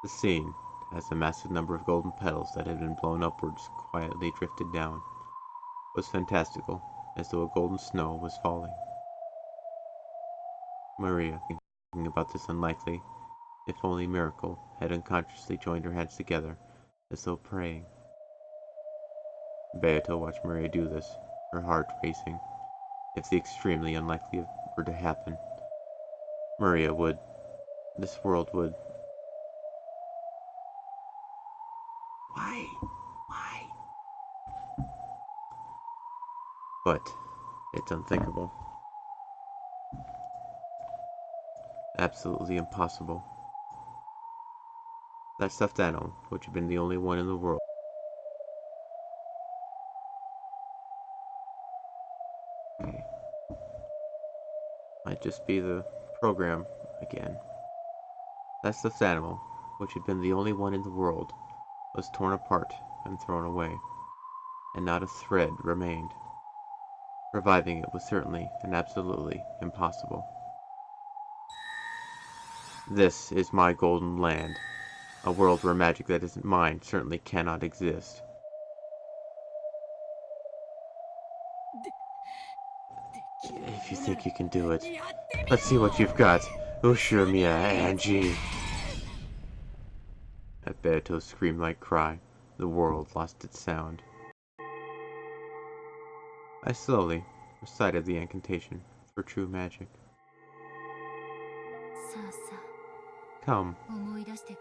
The scene, as a massive number of golden petals that had been blown upwards quietly drifted down, was fantastical, as though a golden snow was falling. Maria, thinking about this unlikely, if only miracle, had unconsciously joined her hands together, as though praying. Beato watched Maria do this, her heart racing. If the extremely unlikely were to happen, Maria would this world would... Why? Why? But it's unthinkable. Absolutely impossible. That stuffed animal, which had been the only one in the world. Okay. Might just be the program again. That stuffed animal, which had been the only one in the world, was torn apart and thrown away, and not a thread remained. Reviving it was certainly and absolutely impossible. This is my golden land, a world where magic that isn't mine certainly cannot exist. If you think you can do it, let's see what you've got. Ushirmiya Angie. At Beato's scream-like cry, the world lost its sound. I slowly recited the incantation for true magic. Come,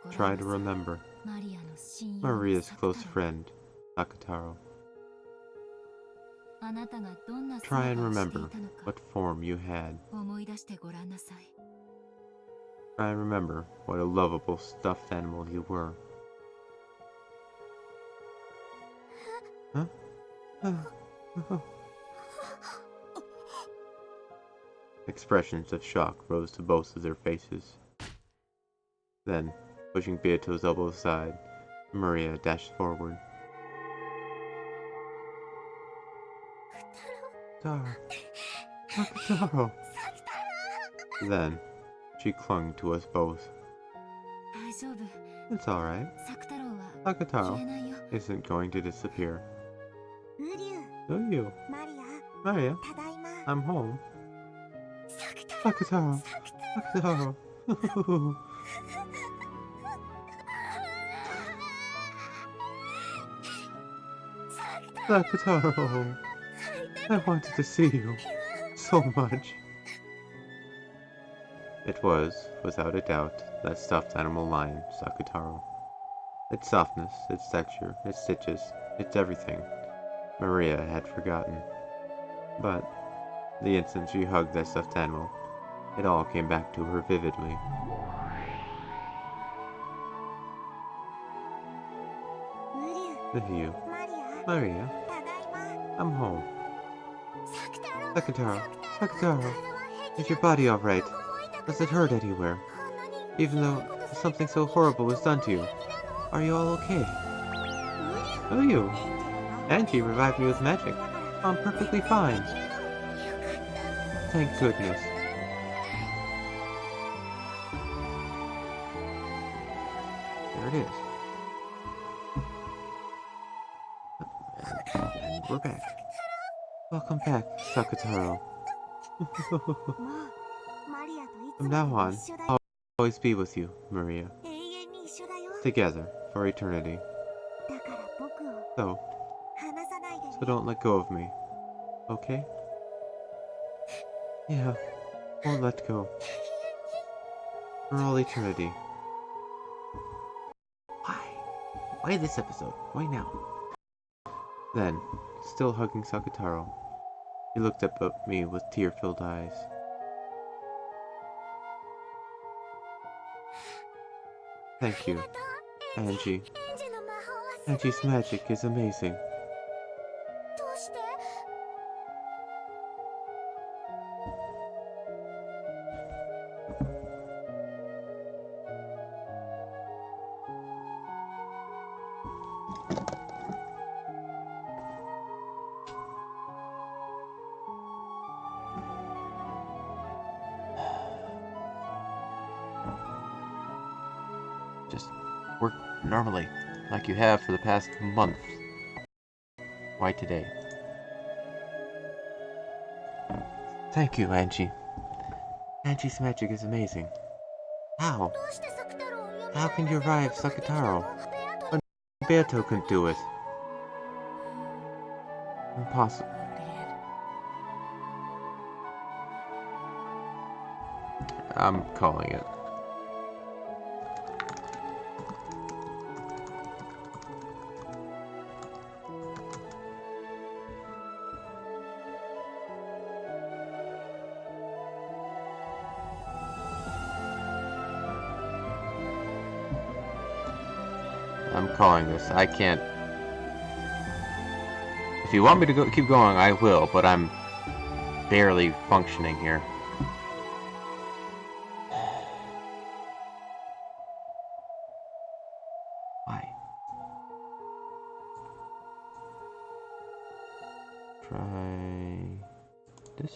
try to remember Maria's close friend, Sakataro. Try and remember what form you had. Try and remember what a lovable stuffed animal you were. Huh? Expressions of shock rose to both of their faces. Then, pushing Beato's elbow aside, Maria dashed forward. Sakataro! Then, she clung to us both. It's alright. Sakataro isn't going to disappear. Do you? Maria, I'm home. Sakataro! Sakataro! Sakataro! I wanted to see you so much. It was, without a doubt, that stuffed animal lion, Sakataro. Its softness, its texture, its stitches, its everything, Maria had forgotten. But, the instant she hugged that stuffed animal, it all came back to her vividly. Ryu, Maria, I'm home. Sakataro, Sakataro, is your body alright? Does it hurt anywhere? Even though something so horrible was done to you, are you all okay? Ryu, Angie revived me with magic. I'm perfectly fine. Thank goodness. There it is. And we're back. Welcome back, Sakataro. From now on, I'll always be with you, Maria. Together, for eternity. So don't let go of me, okay? Yeah, won't let go. For all eternity. Why? Why this episode? Why now? Then, still hugging Sakataro, he looked up at me with tear-filled eyes. Thank you, Angie. Angie's magic is amazing. Just work normally, like you have for the past month. Why today? Thank you, Angie. Angie's magic is amazing. How? How can you revive Sakataro when Beato couldn't do it? Impossible. I'm calling it. I'm calling this. I can't... If you want me to keep going, I will, but I'm barely functioning here. Why? Try... this?